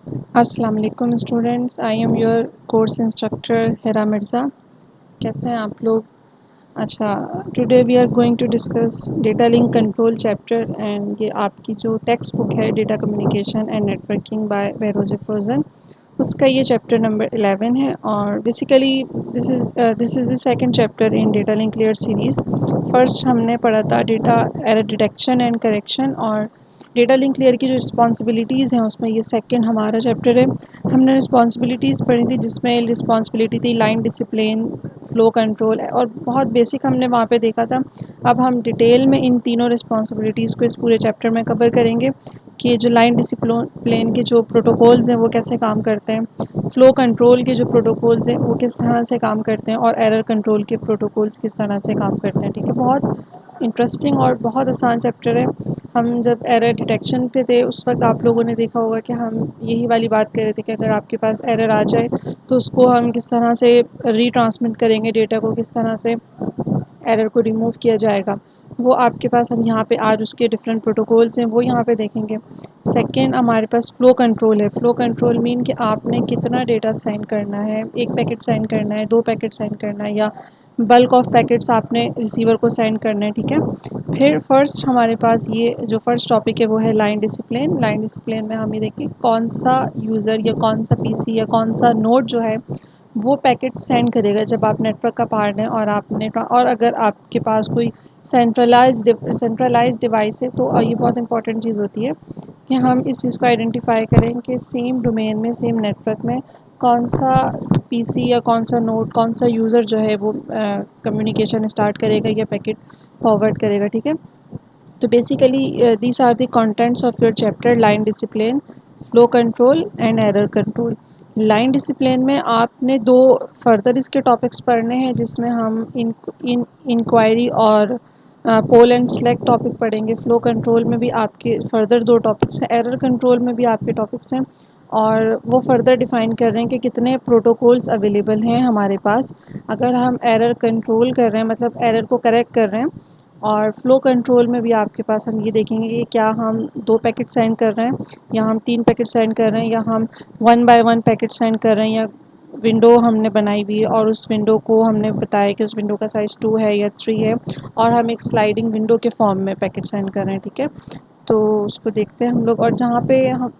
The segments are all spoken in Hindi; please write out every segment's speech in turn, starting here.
अस्सलाम वालेकुम students, I am your course instructor Hira Mirza. कैसे हैं आप लोग? अच्छा, today we are going to discuss data link control chapter and ये आपकी जो टेक्स्ट बुक है data communication and networking by Behrouz Forouzan, उसका ये चैप्टर नंबर 11 है। और basically this is the second chapter in data link layer series. First हमने पढ़ा था data error detection and correction, और डेटा लिंक लेयर की जो रिस्पॉन्सिबिलिटीज़ हैं उसमें ये सेकंड हमारा चैप्टर है। हमने रिस्पॉन्सिबिलिटीज़ पढ़ी थी जिसमें रिस्पॉन्सिबिलिटी थी लाइन डिसिप्लिन, फ्लो कंट्रोल, और बहुत बेसिक हमने वहाँ पे देखा था। अब हम डिटेल में इन तीनों रिस्पॉन्सिबिलिटीज़ को इस पूरे चैप्टर में कवर करेंगे कि जो लाइन डिसिप्लिन के जो प्रोटोकॉल्स हैं वो कैसे काम करते हैं, फ़्लो कंट्रोल के जो प्रोटोकॉल्स हैं वो किस तरह से काम करते हैं, और एरर कंट्रोल के प्रोटोकॉल्स किस तरह से काम करते हैं। ठीक है, बहुत इंटरेस्टिंग और बहुत आसान चैप्टर है। हम जब एरर डिटेक्शन पे थे उस वक्त आप लोगों ने देखा होगा कि हम यही वाली बात कर रहे थे कि अगर आपके पास एरर आ जाए तो उसको हम किस तरह से रीट्रांसमिट करेंगे, डेटा को किस तरह से एरर को रिमूव किया जाएगा। वो आपके पास हम यहाँ पे आज उसके डिफरेंट प्रोटोकॉल्स हैं वो यहाँ पे देखेंगे। सेकंड हमारे पास फ़्लो कंट्रोल है। फ़्लो कंट्रोल मीन कि आपने कितना डेटा सेंड करना है, एक पैकेट सेंड करना है, दो पैकेट सेंड करना है, या बल्क ऑफ पैकेट्स आपने रिसीवर को सेंड करना है। ठीक है, फिर फर्स्ट हमारे पास ये जो फर्स्ट टॉपिक है वो है लाइन डिसिप्लिन। लाइन डिसिप्लिन में हम ये देखें कौन सा यूज़र या कौन सा पीसी या कौन सा नोड जो है वो पैकेट सेंड करेगा जब आप नेटवर्क का पार्ट हैं और आपने, और अगर आपके पास कोई सेंट्रलाइज्ड डिवाइस है तो ये बहुत इंपॉर्टेंट चीज़ होती है कि हम इस चीज़ को आइडेंटिफाई करें कि सेम डोमेन में, सेम नेटवर्क में कौन सा पीसी या कौन सा नोड, कौन सा यूज़र जो है वो कम्युनिकेशन स्टार्ट करेगा या पैकेट फॉरवर्ड करेगा। ठीक है, तो basically these are the contents of your chapter line discipline, flow control and error control. Line discipline में आपने दो फर्दर इसके टॉपिक्स पढ़ने हैं जिसमें हम इन इंक्वायरी और पोल एंड सेलेक्ट टॉपिक पढ़ेंगे। फ्लो कंट्रोल में भी आपके फर्दर दो टॉपिक्स हैं, एरर कंट्रोल में भी आपके टॉपिक्स हैं, और वो फर्दर डिफ़ाइन कर रहे हैं कि कितने प्रोटोकॉल्स अवेलेबल हैं हमारे पास अगर हम एरर कंट्रोल कर रहे हैं, मतलब एरर को करेक्ट कर रहे हैं। और फ़्लो कंट्रोल में भी आपके पास हम ये देखेंगे कि क्या हम दो पैकेट सेंड कर रहे हैं या हम तीन पैकेट सेंड कर रहे हैं, या हम one by one packet send कर रहे हैं, या विंडो हमने बनाई हुई है और उस विंडो को हमने बताया कि उस विंडो का साइज़ 2 है या 3 है, और हम एक स्लाइडिंग विंडो के फॉर्म में पैकेट सेंड कर रहे हैं। ठीक है, तो उसको देखते हैं हम लोग। और जहाँ पे हम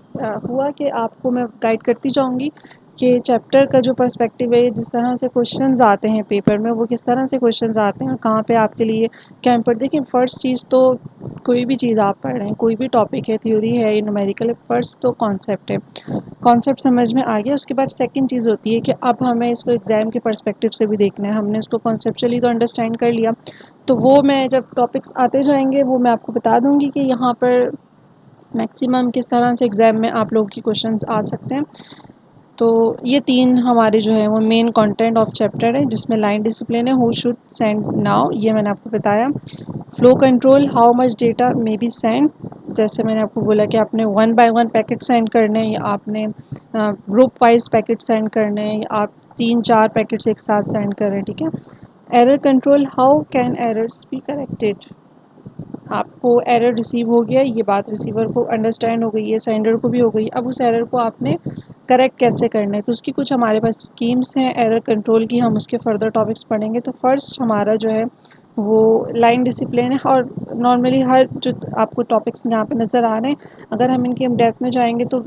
हुआ कि आपको मैं गाइड करती जाऊँगी कि चैप्टर का जो पर्सपेक्टिव है, जिस तरह से क्वेश्चंस आते हैं पेपर में, वो किस तरह से क्वेश्चंस आते हैं और कहाँ पे आपके लिए क्या इम्पोर्टेंट। देखिए, फर्स्ट चीज़ तो कोई भी चीज़ आप पढ़ रहे हैं, कोई भी टॉपिक है, थ्योरी है या न्यूमेरिकल है, फर्स्ट तो कॉन्सेप्ट है। कॉन्सेप्ट समझ में आ गया, उसके बाद सेकंड चीज़ होती है कि अब हमें इसको एग्ज़ाम के पर्सपेक्टिव से भी देखना है। हमने इसको कॉन्सेप्चुअली तो अंडरस्टैंड कर लिया, तो वो मैं जब टॉपिक्स आते जाएंगे वो मैं आपको बता दूंगी कि यहाँ पर मैक्सिमम किस तरह से एग्ज़ाम में आप लोगों की क्वेश्चंस आ सकते हैं। तो ये तीन हमारे जो है वो मेन कंटेंट ऑफ चैप्टर है, जिसमें लाइन डिसिप्लिन है, हु शुड सेंड नाउ, ये मैंने आपको बताया। Flow control, how much data may be send, जैसे मैंने आपको बोला कि आपने one by one packet send करने हैं या आपने ग्रुप वाइज पैकेट सेंड करने हैं, या आप तीन चार पैकेट्स एक साथ सेंड कर रहे हैं। ठीक है, error control, how can errors be corrected. आपको एरर रिसीव हो गया, ये बात रिसीवर को अंडरस्टैंड हो गई है, सेंडर को भी हो गई, अब उस एरर को आपने करेक्ट कैसे करना है, तो उसकी कुछ हमारे पास स्कीम्स हैं एरर कंट्रोल की, हम उसके फर्दर टॉपिक्स पढ़ेंगे। तो फर्स्ट हमारा जो है वो लाइन डिसिप्लिन है, और नॉर्मली हर जो आपको टॉपिक्स यहाँ पे नज़र आ रहे हैं, अगर हम इनके डेप्थ में जाएंगे तो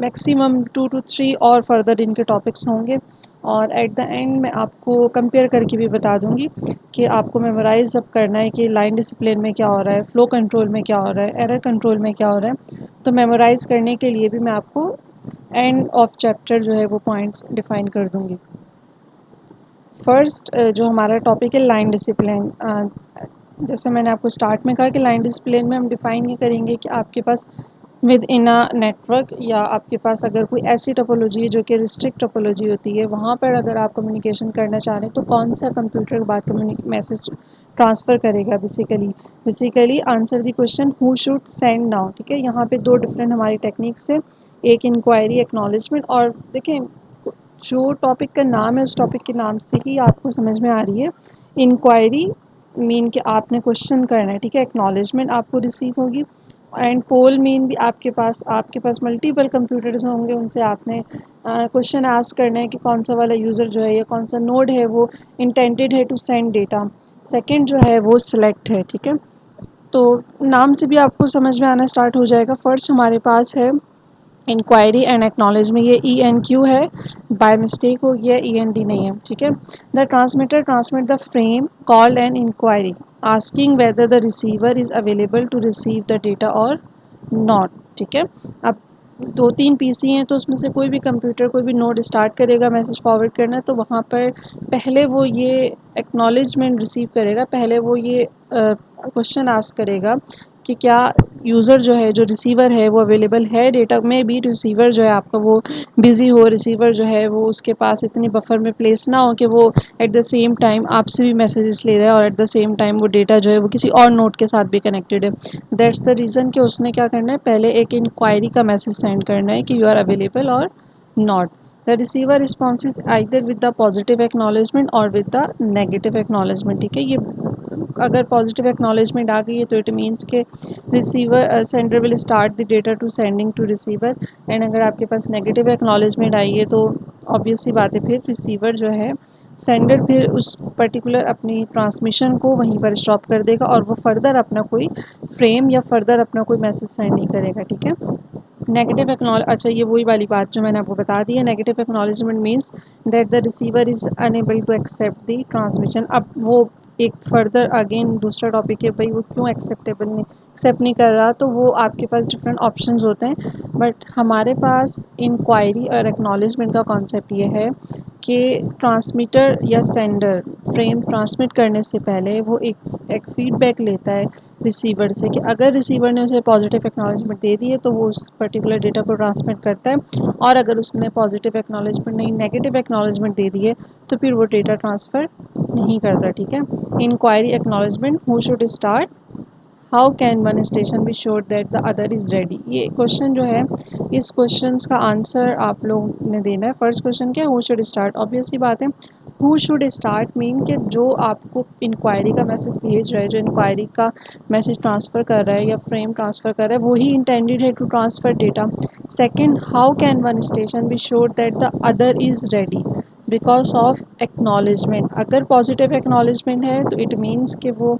मैक्सिमम 2 to 3 और फर्दर इनके टॉपिक्स होंगे, और एट द एंड मैं आपको कंपेयर करके भी बता दूंगी कि आपको मेमोराइज़ अब करना है कि लाइन डिसिप्लिन में क्या हो रहा है, फ़्लो कंट्रोल में क्या हो रहा है, एरर कंट्रोल में क्या हो रहा है। तो मेमोराइज़ करने के लिए भी मैं आपको एंड ऑफ चैप्टर जो है वो पॉइंट्स डिफ़ाइन कर दूंगी। फर्स्ट जो हमारा टॉपिक है लाइन डिसिप्लिन, जैसे मैंने आपको स्टार्ट में कहा कि लाइन डिसिप्लिन में हम डिफ़ाइन ये करेंगे कि आपके पास विद इन अ नेटवर्क, या आपके पास अगर कोई ऐसी टोपोलॉजी है जो कि रिस्ट्रिक्ट टोपोलॉजी होती है, वहाँ पर अगर आप कम्युनिकेशन करना चाह रहे हैं तो कौन सा कंप्यूटर के बाद मैसेज ट्रांसफ़र करेगा। Basically answer the question who should send now. ठीक है, यहाँ पे दो डिफरेंट हमारी टेक्निक्स है, एक इंक्वायरी एक्नॉलेजमेंट। और देखें, जो टॉपिक का नाम है उस टॉपिक के नाम से ही आपको समझ में आ रही है। इंक्वायरी मीन कि आपने क्वेश्चन करना है, ठीक है, एक्नॉलेजमेंट आपको रिसीव होगी, एंड पोल मीन भी आपके पास मल्टीपल कंप्यूटर्स होंगे, उनसे आपने क्वेश्चन आस्क करना है कि कौन सा वाला यूज़र जो है या कौन सा नोड है वो इंटेंटेड है टू सेंड डेटा। सेकंड जो है वो सिलेक्ट है, ठीक है। तो नाम से भी आपको समझ में आना स्टार्ट हो जाएगा। फर्स्ट हमारे पास है इंक्वायरी एंड एक्नॉलेजमेंट, ये ई एन क्यू है, बाय मिस्टेक हो गया, ई एन डी नहीं है, ठीक है। The transmitter transmit the frame called an enquiry asking whether the receiver is available to receive the data और नॉट, ठीक है। अब दो तीन पीसी हैं तो उसमें से कोई भी कंप्यूटर कोई भी नोड स्टार्ट करेगा मैसेज फॉरवर्ड करना, तो वहाँ पर पहले वो ये एक्नॉलेजमेंट रिसीव करेगा, पहले वो ये क्वेश्चन आस्क करेगा कि क्या यूज़र जो है, जो रिसीवर है वो अवेलेबल है डेटा में भी। रिसीवर जो है आपका वो बिज़ी हो, रिसीवर जो है वो उसके पास इतनी बफर में प्लेस ना हो कि वो एट द सेम टाइम आपसे भी मैसेजेस ले रहा है और एट द सेम टाइम वो डेटा जो है वो किसी और नोड के साथ भी कनेक्टेड है। दैट्स द रीज़न कि उसने क्या करना है, पहले एक इंक्वायरी का मैसेज सेंड करना है कि यू आर अवेलेबल और not. The receiver response either with the positive acknowledgement और विद द नेगेटिव एक्नॉलेजमेंट, ठीक है। ये अगर पॉजिटिव एक्नॉलेजमेंट आ गई है तो इट मीन्स के receiver sender will start the data to sending to receiver. And अगर आपके पास नेगेटिव एक्नॉलेजमेंट आई है तो ऑब्वियस सी बात है, फिर रिसीवर जो है, सेंडर फिर उस पर्टिकुलर अपनी ट्रांसमिशन को वहीं पर स्टॉप कर देगा और वो फर्दर अपना कोई फ्रेम या फर्दर अपना कोई मैसेज सेंड नहीं करेगा, ठीक है। नेगेटिव एक्नॉलेज, अच्छा ये वही वाली बात जो मैंने आपको बता दी है। Negative acknowledgement means that the receiver is unable to accept the transmission. अब वो एक फर्दर अगेन दूसरा टॉपिक है, भाई वो क्यों एक्सेप्ट नहीं कर रहा, तो वो आपके पास डिफरेंट ऑप्शंस होते हैं। बट हमारे पास इंक्वायरी और एक्नॉलेजमेंट का कॉन्सेप्ट ये है कि ट्रांसमीटर या सेंडर फ्रेम ट्रांसमिट करने से पहले वो एक फीडबैक लेता है रिसीवर से कि अगर रिसीवर ने उसे पॉजिटिव एक्नॉलेजमेंट दे दी है तो वो उस पर्टिकुलर डेटा को ट्रांसमिट करता है, और अगर उसने पॉजिटिव एक्नॉलेजमेंट नहीं नेगेटिव एक्नॉलेजमेंट दे दी है तो फिर वो डेटा ट्रांसफ़र नहीं करता, ठीक है। Enquiry acknowledgement, who should start, how can one station be sure that the other is ready. ये क्वेश्चन जो है, इस क्वेश्चन का आंसर आप लोग ने देना है। फर्स्ट क्वेश्चन क्या है, हु शुड स्टार्ट, ऑब्वियस सी बात है। हु शुड स्टार्ट मीन कि जो आपको इंक्वायरी का मैसेज भेज रहा है, जो इंक्वायरी का मैसेज ट्रांसफ़र कर रहा है या फ्रेम ट्रांसफ़र कर रहा है, वही इंटेंडेड है to transfer data. Second, how can one station be sure that the other is ready, because of acknowledgement. अगर पॉजिटिव एक्नॉलेजमेंट है तो इट मीन्स कि वो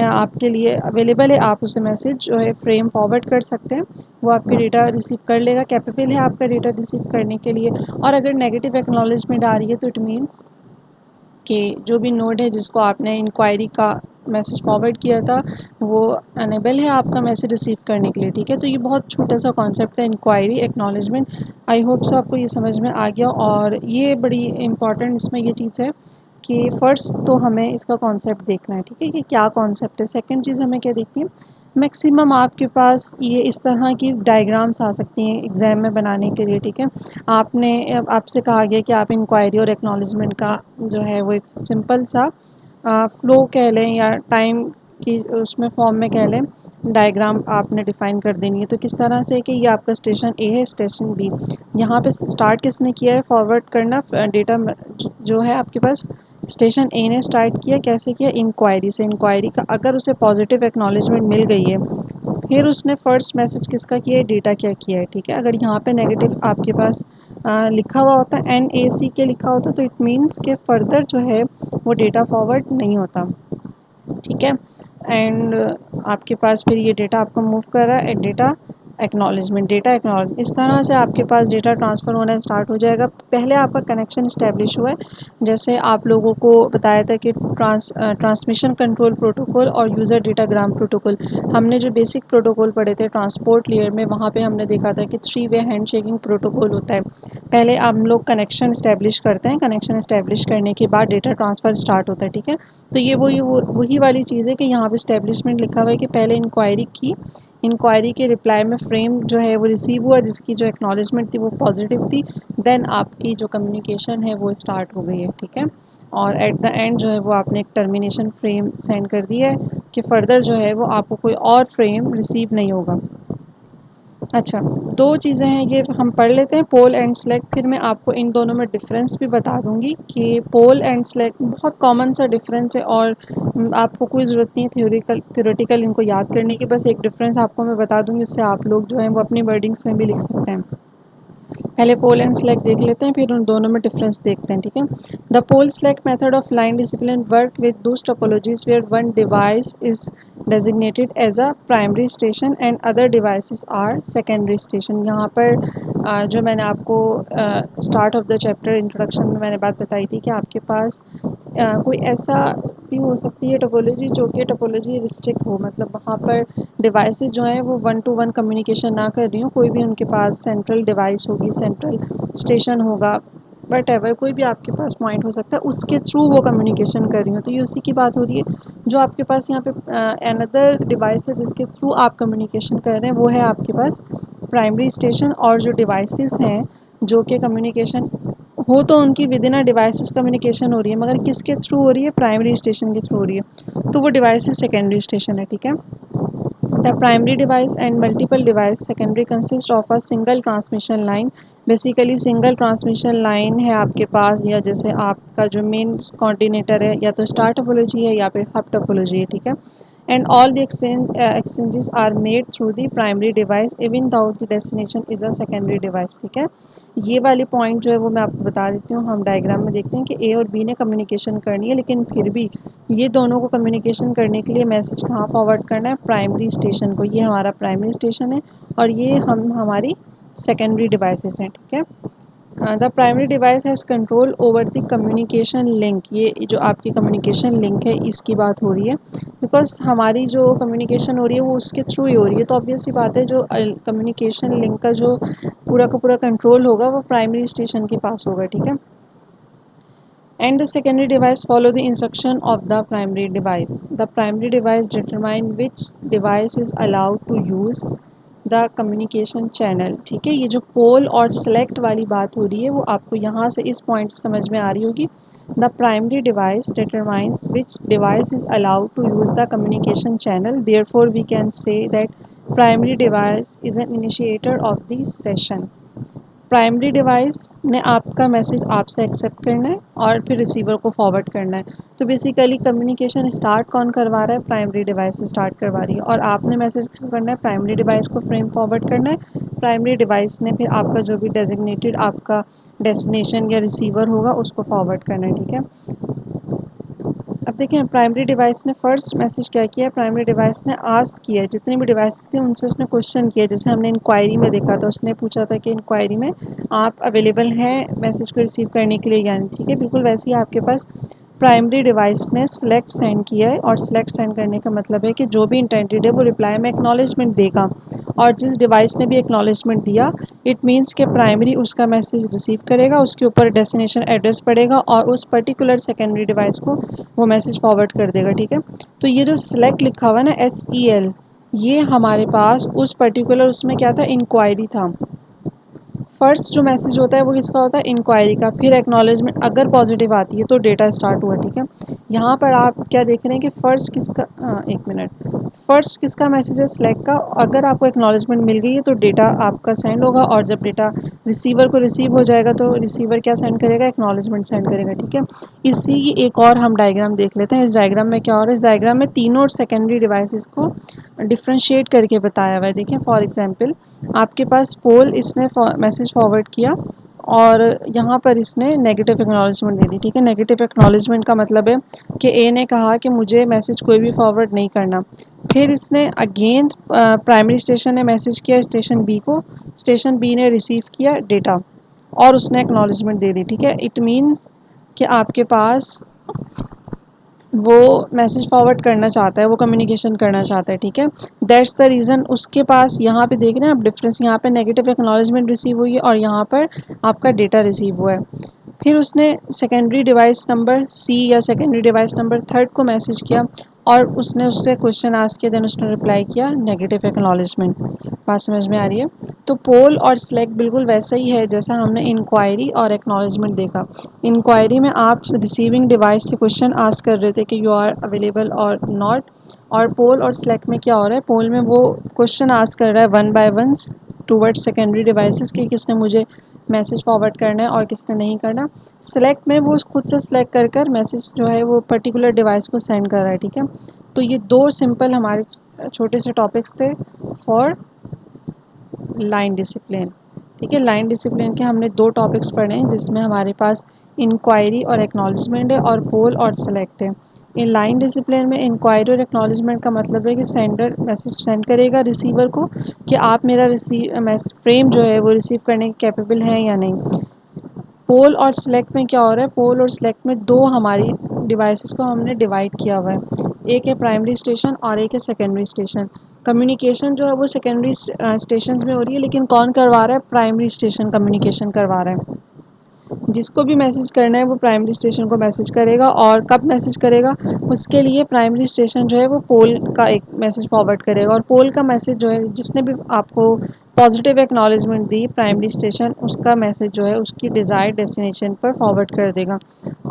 आपके लिए अवेलेबल है, आप उसे मैसेज जो है फ्रेम फॉरवर्ड कर सकते हैं, वो आपके डेटा रिसीव कर लेगा, कैपेबल है आपका डेटा रिसीव करने के लिए। और अगर नेगेटिव एक्नॉलेजमेंट आ रही है तो इट मीन्स कि जो भी नोड है जिसको आपने इंक्वायरी का मैसेज फॉरवर्ड किया था वो अनेबल है आपका मैसेज रिसीव करने के लिए, ठीक है। तो ये बहुत छोटा सा कॉन्सेप्ट है enquiry acknowledgement. I hope so आपको ये समझ में आ गया। और ये बड़ी इंपॉर्टेंट इसमें ये चीज़ है कि फ़र्स्ट तो हमें इसका कॉन्सेप्ट देखना है, ठीक है, कि क्या कॉन्सेप्ट है। सेकंड चीज़ हमें क्या देखनी है, मैक्सिमम आपके पास ये इस तरह की डायग्राम्स आ सकती हैं एग्ज़ाम में बनाने के लिए, ठीक है। आपसे कहा गया कि आप इंक्वायरी और एक्नॉलेजमेंट का जो है वो एक सिंपल सा फ्लो कह लें या टाइम की उसमें फॉर्म में कह लें, डायग्राम आपने डिफ़ाइन कर देनी है। तो किस तरह से कि ये आपका स्टेशन ए है, स्टेशन बी, यहाँ पे स्टार्ट किसने किया है फॉरवर्ड करना डेटा जो है आपके पास, स्टेशन ए ने स्टार्ट किया, कैसे किया, इंक्वायरी से। इंक्वायरी का अगर उसे पॉजिटिव एक्नॉलेजमेंट मिल गई है फिर उसने फर्स्ट मैसेज किसका किया है, डेटा क्या किया है, ठीक है। अगर यहाँ पे नेगेटिव आपके पास लिखा हुआ होता है, एन ए सी के लिखा होता, तो इट मीन्स के फर्दर जो है वो डेटा फॉरवर्ड नहीं होता, ठीक है। एंड आपके पास फिर ये डेटा आपको मूव कर रहा है, डेटा एक्नॉलेजमेंट, इस तरह से आपके पास डेटा ट्रांसफ़र होना स्टार्ट हो जाएगा। पहले आपका कनेक्शन इस्टेब्लिश हुआ है, जैसे आप लोगों को बताया था कि ट्रांसमिशन कंट्रोल प्रोटोकॉल और यूज़र डेटाग्राम प्रोटोकॉल। हमने जो बेसिक प्रोटोकॉल पढ़े थे ट्रांसपोर्ट लेयर में, वहाँ पे हमने देखा था कि 3 वे हैंडशेकिंग प्रोटोकॉल होता है। पहले हम लोग कनेक्शन इस्टेब्लिश करते हैं, कनेक्शन इस्टेब्लिश करने के बाद डेटा ट्रांसफ़र स्टार्ट होता है, ठीक है। तो ये वही वाली चीज़ है कि यहाँ पे इस्टेब्लिशमेंट लिखा हुआ है कि पहले इंक्वायरी की, इंक्वायरी के रिप्लाई में फ्रेम जो है वो रिसीव हुआ जिसकी जो एक्नॉलेजमेंट थी वो पॉजिटिव थी, देन आपकी जो कम्युनिकेशन है वो स्टार्ट हो गई है, ठीक है। और एट द एंड जो है वो आपने एक टर्मिनेशन फ्रेम सेंड कर दिया है कि फ़र्दर जो है वो आपको कोई और फ्रेम रिसीव नहीं होगा। अच्छा, 2 चीज़ें हैं ये हम पढ़ लेते हैं, पोल एंड स्लैग, फिर मैं आपको इन दोनों में डिफ़रेंस भी बता दूँगी कि पोल एंड स्लैग बहुत कॉमन सा डिफ़रेंस है और आपको कोई ज़रूरत नहीं है थ्योरेटिकल इनको याद करने की, बस एक डिफ़रेंस आपको मैं बता दूँगी, उससे आप लोग जो हैं वो अपनी वर्डिंग्स में भी लिख सकते हैं। पहले पोल एंड स्लैग देख लेते हैं, फिर उन दोनों में डिफरेंस देखते हैं, ठीक है। The poll slag method of line discipline work with those topologies where one device is designated as a primary station and other devices are secondary station। यहाँ पर जो मैंने आपको start of the chapter introduction में मैंने बात बताई थी कि आपके पास कोई ऐसा भी हो सकती है टोपोलॉजी जो कि टोपोलॉजी रिस्ट्रिक्ट हो, मतलब वहाँ पर डिवाइसेस जो हैं वो वन टू वन कम्युनिकेशन ना कर रही हो, कोई भी उनके पास सेंट्रल डिवाइस होगी, सेंट्रल स्टेशन होगा, बट एवर कोई भी आपके पास पॉइंट हो सकता है, उसके थ्रू वो कम्युनिकेशन कर रही हो, तो ये उसी की बात हो रही है। जो आपके पास यहाँ पे अनदर डिवाइस है जिसके थ्रू आप कम्युनिकेशन कर रहे हैं, वो है आपके पास प्राइमरी स्टेशन। और जो डिवाइसेस हैं जो कि कम्युनिकेशन हो तो उनकी with in a devices communication हो रही है, मगर किसके थ्रू हो रही है, प्राइमरी स्टेशन के थ्रू हो रही है, तो वो डिवाइसेस सेकेंडरी स्टेशन है, ठीक है। The primary device and multiple device secondary consist of a single transmission line। Basically single transmission line है आपके पास, या जैसे आपका जो मेन कोऑर्डिनेटर है या तो स्टार टोपोलॉजी है या फिर हब टोपोलॉजी है, ठीक है। And all the exchanges are made through the primary device even though the destination is a secondary device, ठीक है। ये वाली पॉइंट जो है वो मैं आपको बता देती हूँ, हम डायग्राम में देखते हैं कि ए और बी ने कम्युनिकेशन करनी है, लेकिन फिर भी ये दोनों को कम्युनिकेशन करने के लिए मैसेज कहाँ फॉरवर्ड करना है, प्राइमरी स्टेशन को। ये हमारा प्राइमरी स्टेशन है और ये हम हमारी सेकेंडरी डिवाइसेस हैं, ठीक है। The primary device has control over the communication link. ये जो आपकी कम्युनिकेशन लिंक है इसकी बात हो रही है, बिकॉज हमारी जो कम्युनिकेशन हो रही है वो उसके थ्रू ही हो रही है, तो ऑब्वियस सी बात है जो कम्युनिकेशन लिंक का जो पूरा का पूरा कंट्रोल होगा वो प्राइमरी स्टेशन के पास होगा, ठीक है। And the secondary device follow the instruction of the primary device। The primary device determine which device is allowed to use the communication channel, ठीक है। ये जो पोल और select वाली बात हो रही है वो आपको यहाँ से इस पॉइंट से समझ में आ रही होगी। The primary device determines which device is allowed to use the communication channel, therefore we can say that primary device is an initiator of the session। Primary device ने आपका मैसेज आपसे एक्सेप्ट करना है और फिर रिसीवर को फॉरवर्ड करना है, तो बेसिकली कम्युनिकेशन स्टार्ट कौन करवा रहा है, प्राइमरी डिवाइस स्टार्ट करवा रही है, और आपने मैसेज किसको करना है, प्राइमरी डिवाइस को फ्रेम फॉरवर्ड करना है। प्राइमरी डिवाइस ने फिर आपका जो भी डेजिग्नेटेड आपका डेस्टिनेशन या रिसीवर होगा उसको फॉरवर्ड करना है, ठीक है। अब देखें प्राइमरी डिवाइस ने फर्स्ट मैसेज क्या किया है, प्राइमरी डिवाइस ने आस्क किया है, जितनी भी डिवाइसेस थी उनसे उसने क्वेश्चन किया, जैसे हमने इंक्वायरी में देखा था, उसने पूछा था कि इंक्वायरी में आप अवेलेबल हैं मैसेज को रिसीव करने के लिए या नहीं, ठीक है। बिल्कुल वैसे ही आपके पास प्राइमरी डिवाइस ने सेलेक्ट सेंड किया है, और सेलेक्ट सेंड करने का मतलब है कि जो भी इंटेंडेड है वो रिप्लाई में एक्नॉलेजमेंट देगा, और जिस डिवाइस ने भी एक्नॉलेजमेंट दिया इट मीन्स कि प्राइमरी उसका मैसेज रिसीव करेगा, उसके ऊपर डेस्टिनेशन एड्रेस पड़ेगा और उस पर्टिकुलर सेकेंडरी डिवाइस को वो मैसेज फॉरवर्ड कर देगा, ठीक है। तो ये जो सेलेक्ट लिखा हुआ है ना HEL, ये हमारे पास उस पर्टिकुलर उसमें क्या था, इंक्वायरी था। फर्स्ट जो मैसेज होता है वो किसका होता है, इंक्वायरी का, फिर एक्नॉलेजमेंट अगर पॉजिटिव आती है तो डेटा स्टार्ट हुआ, ठीक है। यहाँ पर आप क्या देख रहे हैं कि फर्स्ट किसका, एक मिनट, फर्स्ट किसका मैसेज है, सिलेक्ट का, अगर आपको एक्नॉलेजमेंट मिल गई है तो डेटा आपका सेंड होगा, और जब डेटा रिसीवर को रिसीव हो जाएगा तो रिसीवर क्या सेंड करेगा, एक्नॉलेजमेंट सेंड करेगा, ठीक है। इसी की एक और हम डायग्राम देख लेते हैं। इस डायग्राम में क्या हो रहा है, इस डायग्राम में तीनों सेकेंडरी डिवाइसेस को डिफ्रेंशिएट करके बताया हुआ है। देखें फॉर एग्जांपल आपके पास पोल इसने मैसेज फॉरवर्ड किया और यहाँ पर इसने नेगेटिव एक्नॉलेजमेंट दे दी, ठीक है। नेगेटिव एक्नॉलेजमेंट का मतलब है कि ए ने कहा कि मुझे मैसेज कोई भी फॉरवर्ड नहीं करना, फिर इसने अगेन प्राइमरी स्टेशन ने मैसेज किया स्टेशन बी को, स्टेशन बी ने रिसीव किया डेटा और उसने एक्नॉलेजमेंट दे दी, ठीक है। इट मीन्स कि आपके पास वो मैसेज फॉरवर्ड करना चाहता है, वो कम्युनिकेशन करना चाहता है, ठीक है। दैट्स द रीज़न उसके पास यहाँ पे देख रहे हैं आप डिफरेंस, यहाँ पे नेगेटिव एक्नॉलेजमेंट रिसीव हुई है और यहाँ पर आपका डेटा रिसीव हुआ है। फिर उसने सेकेंडरी डिवाइस नंबर सी या सेकेंडरी डिवाइस नंबर थर्ड को मैसेज किया और उसने उससे क्वेश्चन आस्क किया, देन उसने रिप्लाई किया नेगेटिव एक्नॉलेजमेंट। बात समझ में आ रही है। तो पोल और सिलेक्ट बिल्कुल वैसा ही है जैसा हमने इंक्वायरी और एक्नॉलेजमेंट देखा। इंक्वायरी में आप रिसीविंग डिवाइस से क्वेश्चन आस्क कर रहे थे कि यू आर अवेलेबल और नॉट, और पोल और सिलेक्ट में क्या हो रहा है, पोल में वो क्वेश्चन आस्क कर रहा है one by one towards secondary devices कि किसने मुझे मैसेज फॉरवर्ड करना है और किसने नहीं करना। सेलेक्ट में वो खुद से सेलेक्ट कर कर मैसेज जो है वो पर्टिकुलर डिवाइस को सेंड कर रहा है, ठीक है। तो ये दो सिंपल हमारे छोटे से टॉपिक्स थे फॉर लाइन डिसिप्लिन, ठीक है। लाइन डिसिप्लिन के हमने दो टॉपिक्स पढ़े हैं जिसमें हमारे पास इंक्वायरी और एक्नॉलेजमेंट है और पोल और सेलेक्ट है। इन लाइन डिसिप्लिन में इंक्वायरी और एक्नॉलेजमेंट का मतलब है कि सेंडर मैसेज सेंड करेगा रिसीवर को कि आप मेरा फ्रेम जो है वो रिसीव करने के कैपेबल हैं या नहीं। पोल और सिलेक्ट में क्या हो रहा है, पोल और सिलेक्ट में दो हमारी डिवाइसेस को हमने डिवाइड किया हुआ है, एक है प्राइमरी स्टेशन और एक है सेकेंडरी स्टेशन। कम्युनिकेशन जो है वो सेकेंडरी स्टेशंस में हो रही है, लेकिन कौन करवा रहा है, प्राइमरी स्टेशन कम्युनिकेशन करवा रहा है। जिसको भी मैसेज करना है वो प्राइमरी स्टेशन को मैसेज करेगा, और कब मैसेज करेगा, उसके लिए प्राइमरी स्टेशन जो है वो पोल का एक मैसेज फॉरवर्ड करेगा, और पोल का मैसेज जो है जिसने भी आपको positive acknowledgement the primary station, उसका मैसेज जो है उसकी डिज़ायर्ड डेस्टिनेशन पर फॉरवर्ड कर देगा।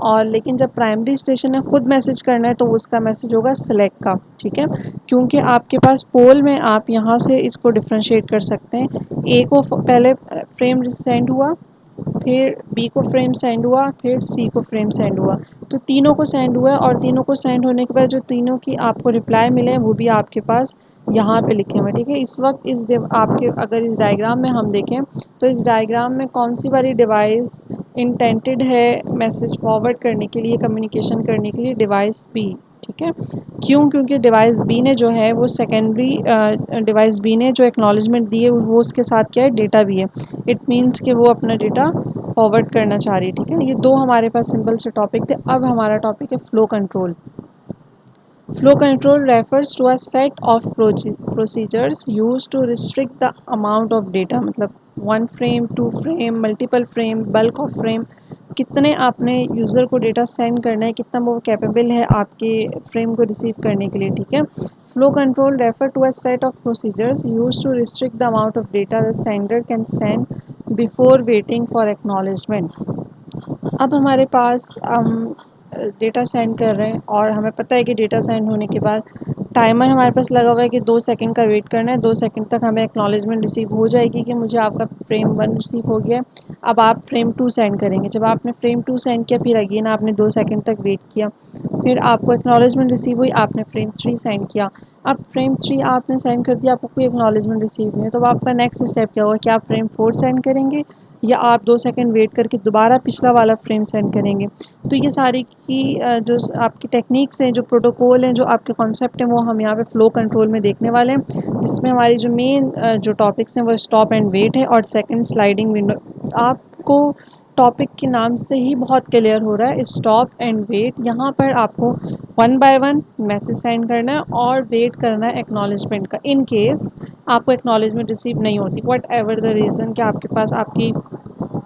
और लेकिन जब प्राइमरी स्टेशन ने खुद मैसेज करना है तो उसका मैसेज होगा सेलेक्ट का, ठीक है। क्योंकि आपके पास पोल में आप यहाँ से इसको डिफ्रेंशिएट कर सकते हैं, ए को पहले फ्रेम सेंड हुआ, फिर बी को फ्रेम सेंड हुआ, फिर सी को फ्रेम सेंड हुआ, तो तीनों को सेंड हुआ है, और तीनों को सेंड होने के बाद जो तीनों की आपको रिप्लाई मिले हैं वो भी आपके पास यहाँ पे लिखे हुए हैं, ठीक है। इस वक्त आपके अगर इस डायग्राम में हम देखें तो इस डायग्राम में कौन सी वाली डिवाइस इंटेंटेड है मैसेज फॉरवर्ड करने के लिए, कम्युनिकेशन करने के लिए, डिवाइस बी, ठीक है। क्यों, क्योंकि डिवाइस बी ने जो है वो सेकेंडरी डिवाइस बी ने जो एक्नॉलेजमेंट दी है वो उसके साथ क्या है, डेटा भी है। इट मीन्स कि वो अपना डेटा फॉरवर्ड करना चाह रही है, ठीक है। ये दो हमारे पास सिंपल से टॉपिक थे। अब हमारा टॉपिक है flow control. Flow control refers to a set of procedures used to restrict the amount of data, मतलब one frame, two frame, multiple frame, bulk of frame, कितने आपने यूज़र को डेटा सेंड करना है, कितना वो कैपेबल है आपके फ्रेम को रिसीव करने के लिए, ठीक है। Flow control refer to a set of procedures used to restrict the amount of data that sender can send before waiting for acknowledgement. अब हमारे पास हम डेटा सेंड कर रहे हैं और हमें पता है कि डेटा सेंड होने के बाद टाइमर हमारे पास लगा हुआ है कि 2 सेकंड का वेट करना है, 2 सेकंड तक हमें एक्नॉलेजमेंट रिसीव हो जाएगी कि मुझे आपका फ्रेम 1 रिसीव हो गया। अब आप फ्रेम 2 सेंड करेंगे, जब आपने फ्रेम 2 सेंड किया फिर अगेन आपने 2 सेकंड तक वेट किया, फिर आपको एक्नॉलेजमेंट रिसीव हुई, आपने फ्रेम 3 सेंड किया। अब फ्रेम 3 आपने सेंड कर दिया, आपको कोई एक्नॉलेजमेंट रिसीव नहीं है, तो आपका नेक्स्ट स्टेप क्या होगा कि आप फ्रेम 4 सेंड करेंगे या आप 2 सेकंड वेट करके दोबारा पिछला वाला फ्रेम सेंड करेंगे। तो ये सारी की जो आपकी टेक्निक्स हैं, जो प्रोटोकॉल हैं, जो आपके कॉन्सेप्ट हैं, वो हम यहाँ पे फ्लो कंट्रोल में देखने वाले हैं, जिसमें हमारी जो मेन जो टॉपिक्स हैं वो स्टॉप एंड वेट है और सेकंड स्लाइडिंग विंडो। आपको टॉपिक के नाम से ही बहुत क्लियर हो रहा है, स्टॉप एंड वेट। यहाँ पर आपको one by one message send करना है और वेट करना है एक्नॉलेजमेंट का, इन केस आपको एक्नॉलेजमेंट रिसीव नहीं होती, वट एवर द रीज़न कि आपके पास आपकी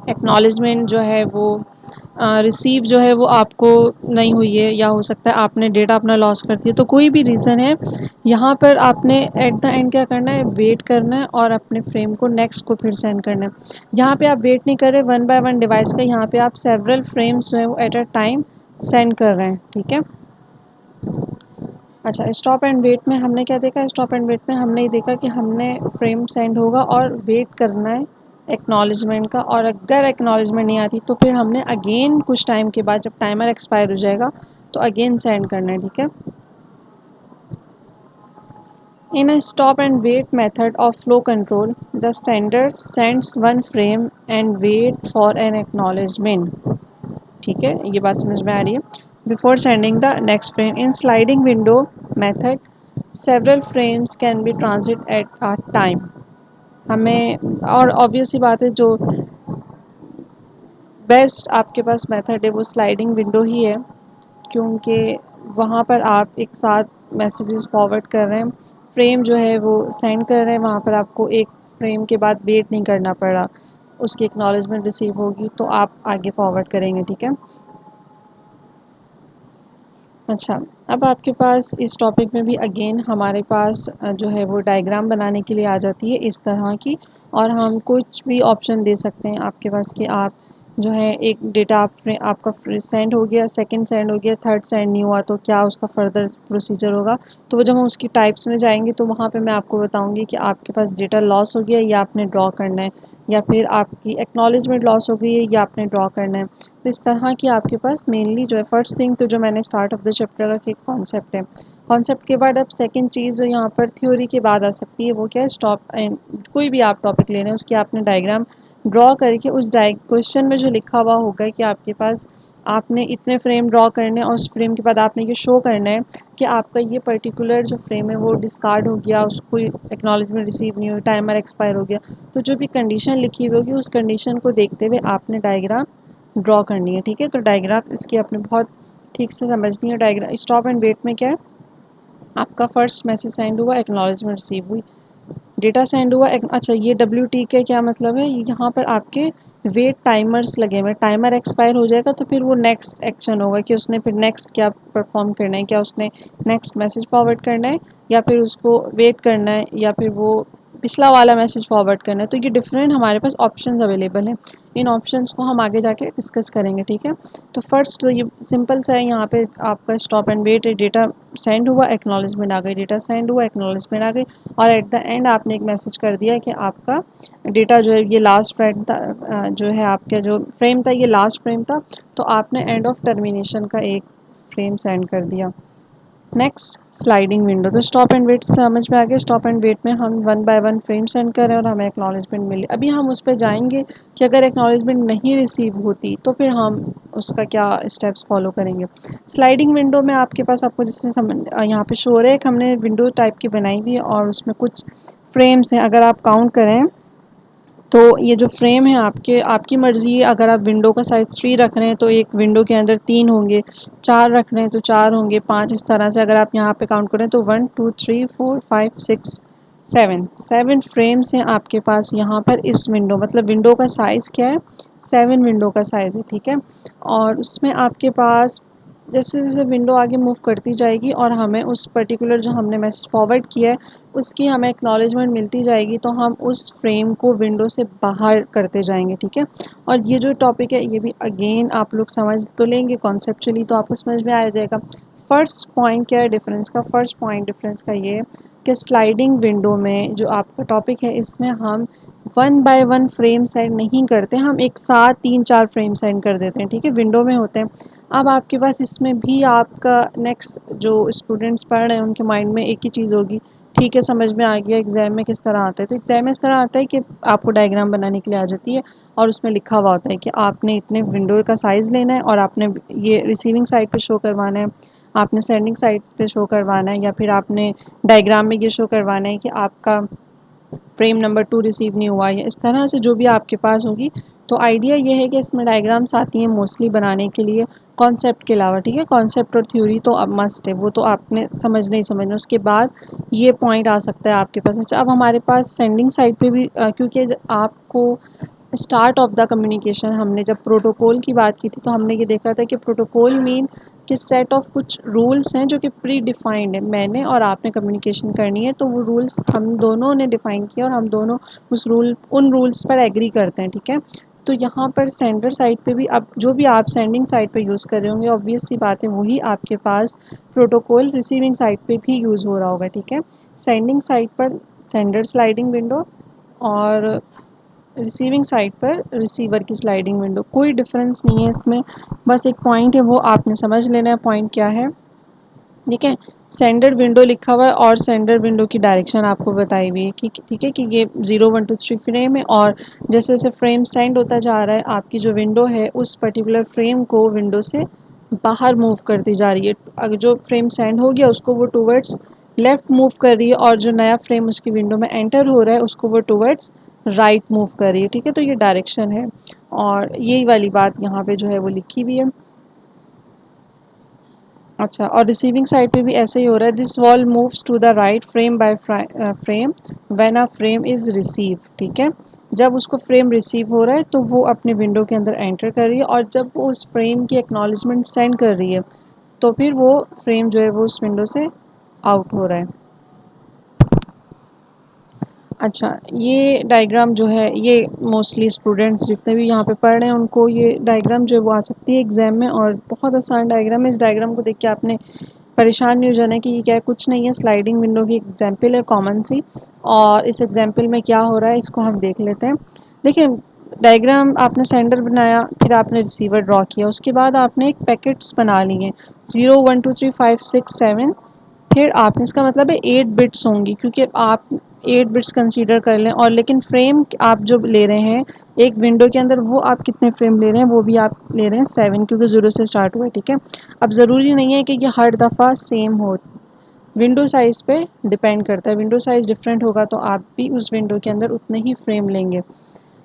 एक्नॉलेजमेंट जो है वो रिसीव जो है वो आपको नहीं हुई है, या हो सकता है आपने डेटा अपना लॉस कर दिया, तो कोई भी रीज़न है, यहाँ पर आपने एट द एंड क्या करना है, वेट करना है और अपने फ्रेम को नेक्स्ट को फिर सेंड करना है। यहाँ पे आप वेट नहीं कर रहे वन बाय वन डिवाइस का, यहाँ पे आप सेवरल फ्रेम्स जो है वो एट अ टाइम सेंड कर रहे हैं, ठीक है। अच्छा, स्टॉप एंड वेट में हमने क्या देखा, स्टॉप एंड वेट में हमने ये देखा कि हमने फ्रेम सेंड होगा और वेट करना है एक्नॉलेजमेंट का, और अगर एक्नॉलेजमेंट नहीं आती तो फिर हमने अगेन कुछ टाइम के बाद जब टाइमर एक्सपायर हो जाएगा तो अगेन सेंड करना है, ठीक है। In a stop and wait method of flow control the sender sends one frame and wait for an acknowledgement, ठीक है, ये बात समझ में आ रही है। Before sending the next frame in sliding window method several frames can be transit at a time. हमें, और ऑब्वियस सी बात है, जो बेस्ट आपके पास मेथड है वो स्लाइडिंग विंडो ही है, क्योंकि वहाँ पर आप एक साथ मैसेजेस फॉरवर्ड कर रहे हैं, फ्रेम जो है वो सेंड कर रहे हैं, वहाँ पर आपको एक फ्रेम के बाद वेट नहीं करना पड़ा, उसकी एक्नॉलेजमेंट रिसीव होगी तो आप आगे फॉरवर्ड करेंगे, ठीक है। अच्छा, अब आपके पास इस टॉपिक में भी अगेन हमारे पास जो है वो डायग्राम बनाने के लिए आ जाती है इस तरह की, और हम कुछ भी ऑप्शन दे सकते हैं आपके पास कि आप जो है एक डेटा आपका सेंड हो गया, सेकंड सेंड हो गया, थर्ड सेंड नहीं हुआ तो क्या उसका फर्दर प्रोसीजर होगा। तो वो जब हम उसकी टाइप्स में जाएंगे तो वहाँ पे मैं आपको बताऊंगी कि आपके पास डेटा लॉस हो गया या आपने ड्रॉ करना है, या फिर आपकी एक्नॉलेजमेंट लॉस हो गई है या आपने ड्रॉ करना है। तो इस तरह की आपके पास मेनली जो है फर्स्ट थिंग तो जो मैंने स्टार्ट ऑफ द चैप्टर का एक कॉन्सेप्ट है। कॉन्सेप्ट के बाद अब सेकंड चीज़ जो यहाँ पर थ्योरी के बाद आ सकती है वो क्या है, स्टॉप एंड कोई भी आप टॉपिक ले रहे हैं उसकी आपने डायग्राम ड्रॉ करके उस क्वेश्चन में जो लिखा हुआ होगा कि आपके पास आपने इतने फ्रेम ड्रॉ करने और उस फ्रेम के बाद आपने ये शो करना है कि आपका ये पर्टिकुलर जो फ्रेम है वो डिस्कार्ड हो गया, उसको एक्नॉलेजमेंट रिसीव नहीं हुई, टाइमर एक्सपायर हो गया। तो जो भी कंडीशन लिखी हुई होगी उस कंडीशन को देखते हुए आपने डायग्राम ड्रॉ करनी है। ठीक है, तो डायग्राम इसकी आपने बहुत ठीक से समझनी है। डायग्राम स्टॉप एंड वेट में क्या है, आपका फर्स्ट मैसेज सेंड हुआ, एक्नॉलेजमेंट रिसीव हुई, डेटा सेंड हुआ अच्छा ये डब्ल्यू टी का क्या मतलब है, यहाँ पर आपके वेट टाइमर्स लगे हुए, टाइमर एक्सपायर हो जाएगा तो फिर वो नेक्स्ट एक्शन होगा कि उसने फिर नेक्स्ट क्या परफॉर्म करना है, क्या उसने नेक्स्ट मैसेज फॉरवर्ड करना है या फिर उसको वेट करना है या फिर वो पिछला वाला मैसेज फॉरवर्ड करना है। तो ये डिफरेंट हमारे पास ऑप्शंस अवेलेबल हैं, इन ऑप्शंस को हम आगे जाके डिस्कस करेंगे। ठीक है, तो फर्स्ट तो ये सिंपल सा है, यहाँ पे आपका स्टॉप एंड वेट है, डेटा सेंड हुआ, एक्नॉलेजमेंट आ गई, डेटा सेंड हुआ, एक्नॉलेजमेंट आ गई, और एट द एंड आपने एक मैसेज कर दिया कि आपका डेटा जो है ये लास्ट फ्रेम था, जो है आपका जो फ्रेम था ये लास्ट फ्रेम था, तो आपने एंड ऑफ टर्मिनेशन का एक फ्रेम सेंड कर दिया। नेक्स्ट स्लाइडिंग विंडो, तो स्टॉप एंड वेट समझ में आ गया। स्टॉप एंड वेट में हम one by one frame send कर रहे हैं और हमें एक्नॉलेजमेंट मिली। अभी हम उस पर जाएंगे कि अगर एक्नॉलेजमेंट नहीं रिसीव होती तो फिर हम उसका क्या स्टेप्स फॉलो करेंगे। स्लाइडिंग विंडो में आपके पास आपको जिससे यहाँ पे शो हो रहा है, हमने विंडो टाइप की बनाई हुई है और उसमें कुछ फ्रेम्स हैं। अगर आप काउंट करें तो ये जो फ्रेम है आपके आपकी मर्ज़ी है, अगर आप विंडो का साइज़ 3 रख रहे हैं तो एक विंडो के अंदर 3 होंगे, 4 रख रहे हैं तो 4 होंगे, 5 इस तरह से अगर आप यहाँ पे काउंट करें तो 1 2 3 4 5 6 7 7 फ्रेम्स हैं आपके पास यहाँ पर इस विंडो, मतलब विंडो का साइज़ क्या है, 7 विंडो का साइज़ है। ठीक है, और उसमें आपके पास जैसे जैसे विंडो आगे मूव करती जाएगी और हमें उस पर्टिकुलर जो हमने मैसेज फॉरवर्ड किया है उसकी हमें एक्नॉलेजमेंट मिलती जाएगी तो हम उस फ्रेम को विंडो से बाहर करते जाएंगे। ठीक है, और ये जो टॉपिक है ये भी अगेन आप लोग समझ तो लेंगे कॉन्सेप्चुअली, तो आपको समझ में आ जाएगा। फर्स्ट पॉइंट क्या है डिफरेंस का, फर्स्ट पॉइंट डिफरेंस का ये है कि स्लाइडिंग विंडो में जो आपका टॉपिक है इसमें हम one by one frame send नहीं करते, हम एक साथ 3 4 फ्रेम सेंड कर देते हैं। ठीक है, विंडो में होते हैं। अब आपके पास इसमें भी आपका नेक्स्ट जो स्टूडेंट्स पढ़ रहे हैं उनके माइंड में एक ही चीज़ होगी, ठीक है समझ में आ गया एग्ज़ाम में किस तरह आता है। तो एग्ज़ाम में इस तरह आता है कि आपको डायग्राम बनाने के लिए आ जाती है और उसमें लिखा हुआ होता है कि आपने इतने विंडो का साइज़ लेना है और आपने ये रिसीविंग साइड पे शो करवाना है, आपने सेंडिंग साइड पे शो करवाना है, या फिर आपने डायग्राम में ये शो करवाना है कि आपका फ्रेम नंबर 2 रिसीव नहीं हुआ है, इस तरह से जो भी आपके पास होगी। तो आइडिया ये है कि इसमें डायग्राम्स आती हैं मोस्टली बनाने के लिए कॉन्सेप्ट के अलावा। ठीक है, कॉन्सेप्ट और थ्योरी तो अब मस्ट है, वो तो आपने समझना ही समझना, उसके बाद ये पॉइंट आ सकता है आपके पास। अच्छा, अब हमारे पास सेंडिंग साइड पे भी क्योंकि आपको स्टार्ट ऑफ द कम्युनिकेशन हमने जब प्रोटोकॉल की बात की थी तो हमने ये देखा था कि प्रोटोकॉल मीन कि सेट ऑफ कुछ रूल्स हैं जो कि प्री डिफाइंड है, मैंने और आपने कम्युनिकेशन करनी है तो वो रूल्स हम दोनों ने डिफ़ाइन किया और हम दोनों उन रूल्स पर एग्री करते हैं। ठीक है, तो यहाँ पर सेंडर साइड पे भी अब जो भी आप सेंडिंग साइड पे यूज़ कर रहे होंगे ऑब्वियस सी बात है वही आपके पास प्रोटोकॉल रिसीविंग साइड पे भी यूज़ हो रहा होगा। ठीक है, सेंडिंग साइड पर सेंडर स्लाइडिंग विंडो और रिसीविंग साइड पर रिसीवर की स्लाइडिंग विंडो, कोई डिफरेंस नहीं है इसमें, बस एक पॉइंट है वो आपने समझ लेना है पॉइंट क्या है। ठीक है, सेंडर विंडो लिखा हुआ है और सेंडर विंडो की डायरेक्शन आपको बताई हुई है कि ठीक है कि ये 0 1 2 3 फ्रेम है और जैसे जैसे फ्रेम सेंड होता जा रहा है आपकी जो विंडो है उस पर्टिकुलर फ्रेम को विंडो से बाहर मूव करती जा रही है। अगर जो फ्रेम सेंड हो गया उसको वो टूवर्ड्स लेफ़्ट मूव कर रही है और जो नया फ्रेम उसकी विंडो में एंटर हो रहा है उसको वो टूवर्ड्स राइट मूव कर रही है। ठीक है, तो ये डायरेक्शन है और यही वाली बात यहाँ पे जो है वो लिखी हुई है। अच्छा, और रिसीविंग साइड पे भी ऐसे ही हो रहा है, this wall moves to the right frame by frame when a frame is receive. ठीक है, जब उसको फ्रेम रिसीव हो रहा है तो वो अपने विंडो के अंदर एंटर कर रही है और जब वो उस फ्रेम की एक्नॉलेजमेंट सेंड कर रही है तो फिर वो फ्रेम जो है वो उस विंडो से आउट हो रहा है। अच्छा, ये डायग्राम जो है ये मोस्टली स्टूडेंट्स जितने भी यहाँ पे पढ़ रहे हैं उनको ये डायग्राम जो है वो आ सकती है एग्जाम में, और बहुत आसान डायग्राम है। इस डायग्राम को देख के आपने परेशान नहीं हो जाना कि ये क्या है, कुछ नहीं है, स्लाइडिंग विंडो की एग्जाम्पल है कॉमन सी। और इस एग्जाम्पल में क्या हो रहा है इसको हम देख लेते हैं। देखिए, डायग्राम आपने सेंडर बनाया, फिर आपने रिसीवर ड्रॉ किया, उसके बाद आपने एक पैकेट्स बना लिए 0 1 2 3 5 6 7। फिर आपने, इसका मतलब है 8 बिट्स होंगी, क्योंकि आप 8 बिट्स कंसीडर कर लें। और लेकिन फ्रेम आप जो ले रहे हैं एक विंडो के अंदर, वो आप कितने फ्रेम ले रहे हैं, वो भी आप ले रहे हैं 7, क्योंकि 0 से स्टार्ट हुआ है। ठीक है, अब ज़रूरी नहीं है कि ये हर दफ़ा सेम हो, विंडो साइज़ पे डिपेंड करता है। विंडो साइज़ डिफरेंट होगा तो आप भी उस विंडो के अंदर उतने ही फ्रेम लेंगे।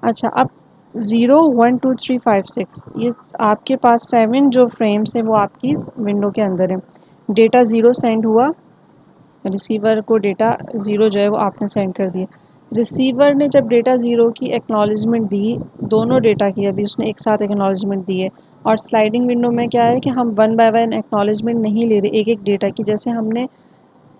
अच्छा, अब 0 1 2 3 5 6, ये आपके पास 7 जो फ्रेम्स हैं वो आपकी विंडो के अंदर है। डेटा 0 सेंड हुआ, रिसीवर को डेटा 0 जो है वो आपने सेंड कर दिया। रिसीवर ने जब डेटा 0 की एक्नॉलेजमेंट दी, दोनों डेटा की अभी उसने एक साथ एक्नॉलेजमेंट दी है। और स्लाइडिंग विंडो में क्या है कि हम वन बाय वन एक्नॉलेजमेंट नहीं ले रहे एक एक डेटा की, जैसे हमने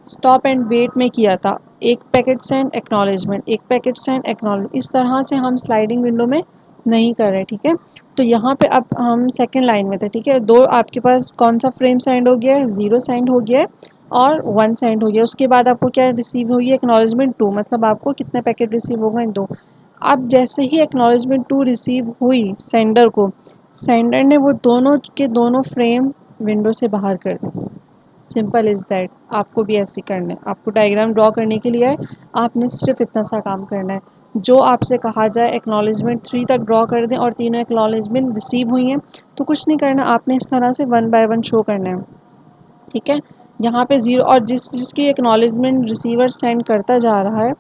स्टॉप एंड वेट में किया था, एक पैकेट सेंड एक्नॉलेजमेंट, एक पैकेट सेंड एक्नॉलेज, इस तरह से हम स्लाइडिंग विंडो में नहीं कर रहे। ठीक है, तो यहाँ पे अब हम सेकंड लाइन में थे। ठीक है, दो आपके पास कौन सा फ्रेम सेंड हो गया है, 0 सेंड हो गया है और 1 सेंड हो गया। उसके बाद आपको क्या रिसीव हुई है, एक्नॉलेजमेंट 2, मतलब आपको कितने पैकेट रिसीव हो गए, 2। अब जैसे ही एक्नॉलेजमेंट 2 रिसीव हुई सेंडर को, सेंडर ने वो दोनों के दोनों फ्रेम विंडो से बाहर कर दिए। Simple is that. आपको भी ऐसे ही करना है, आपको डायग्राम ड्रॉ करने के लिए है, आपने सिर्फ इतना सा काम करना है। जो आपसे कहा जाए एक्नॉलेजमेंट 3 तक ड्रॉ कर दें और तीनों एक्नॉलेजमेंट रिसीव हुई हैं, तो कुछ नहीं करना, आपने इस तरह से वन बाय वन शो करना है। ठीक है, यहाँ पे 0, और जिसकी एक्नॉलेजमेंट रिसीवर सेंड करता जा रहा है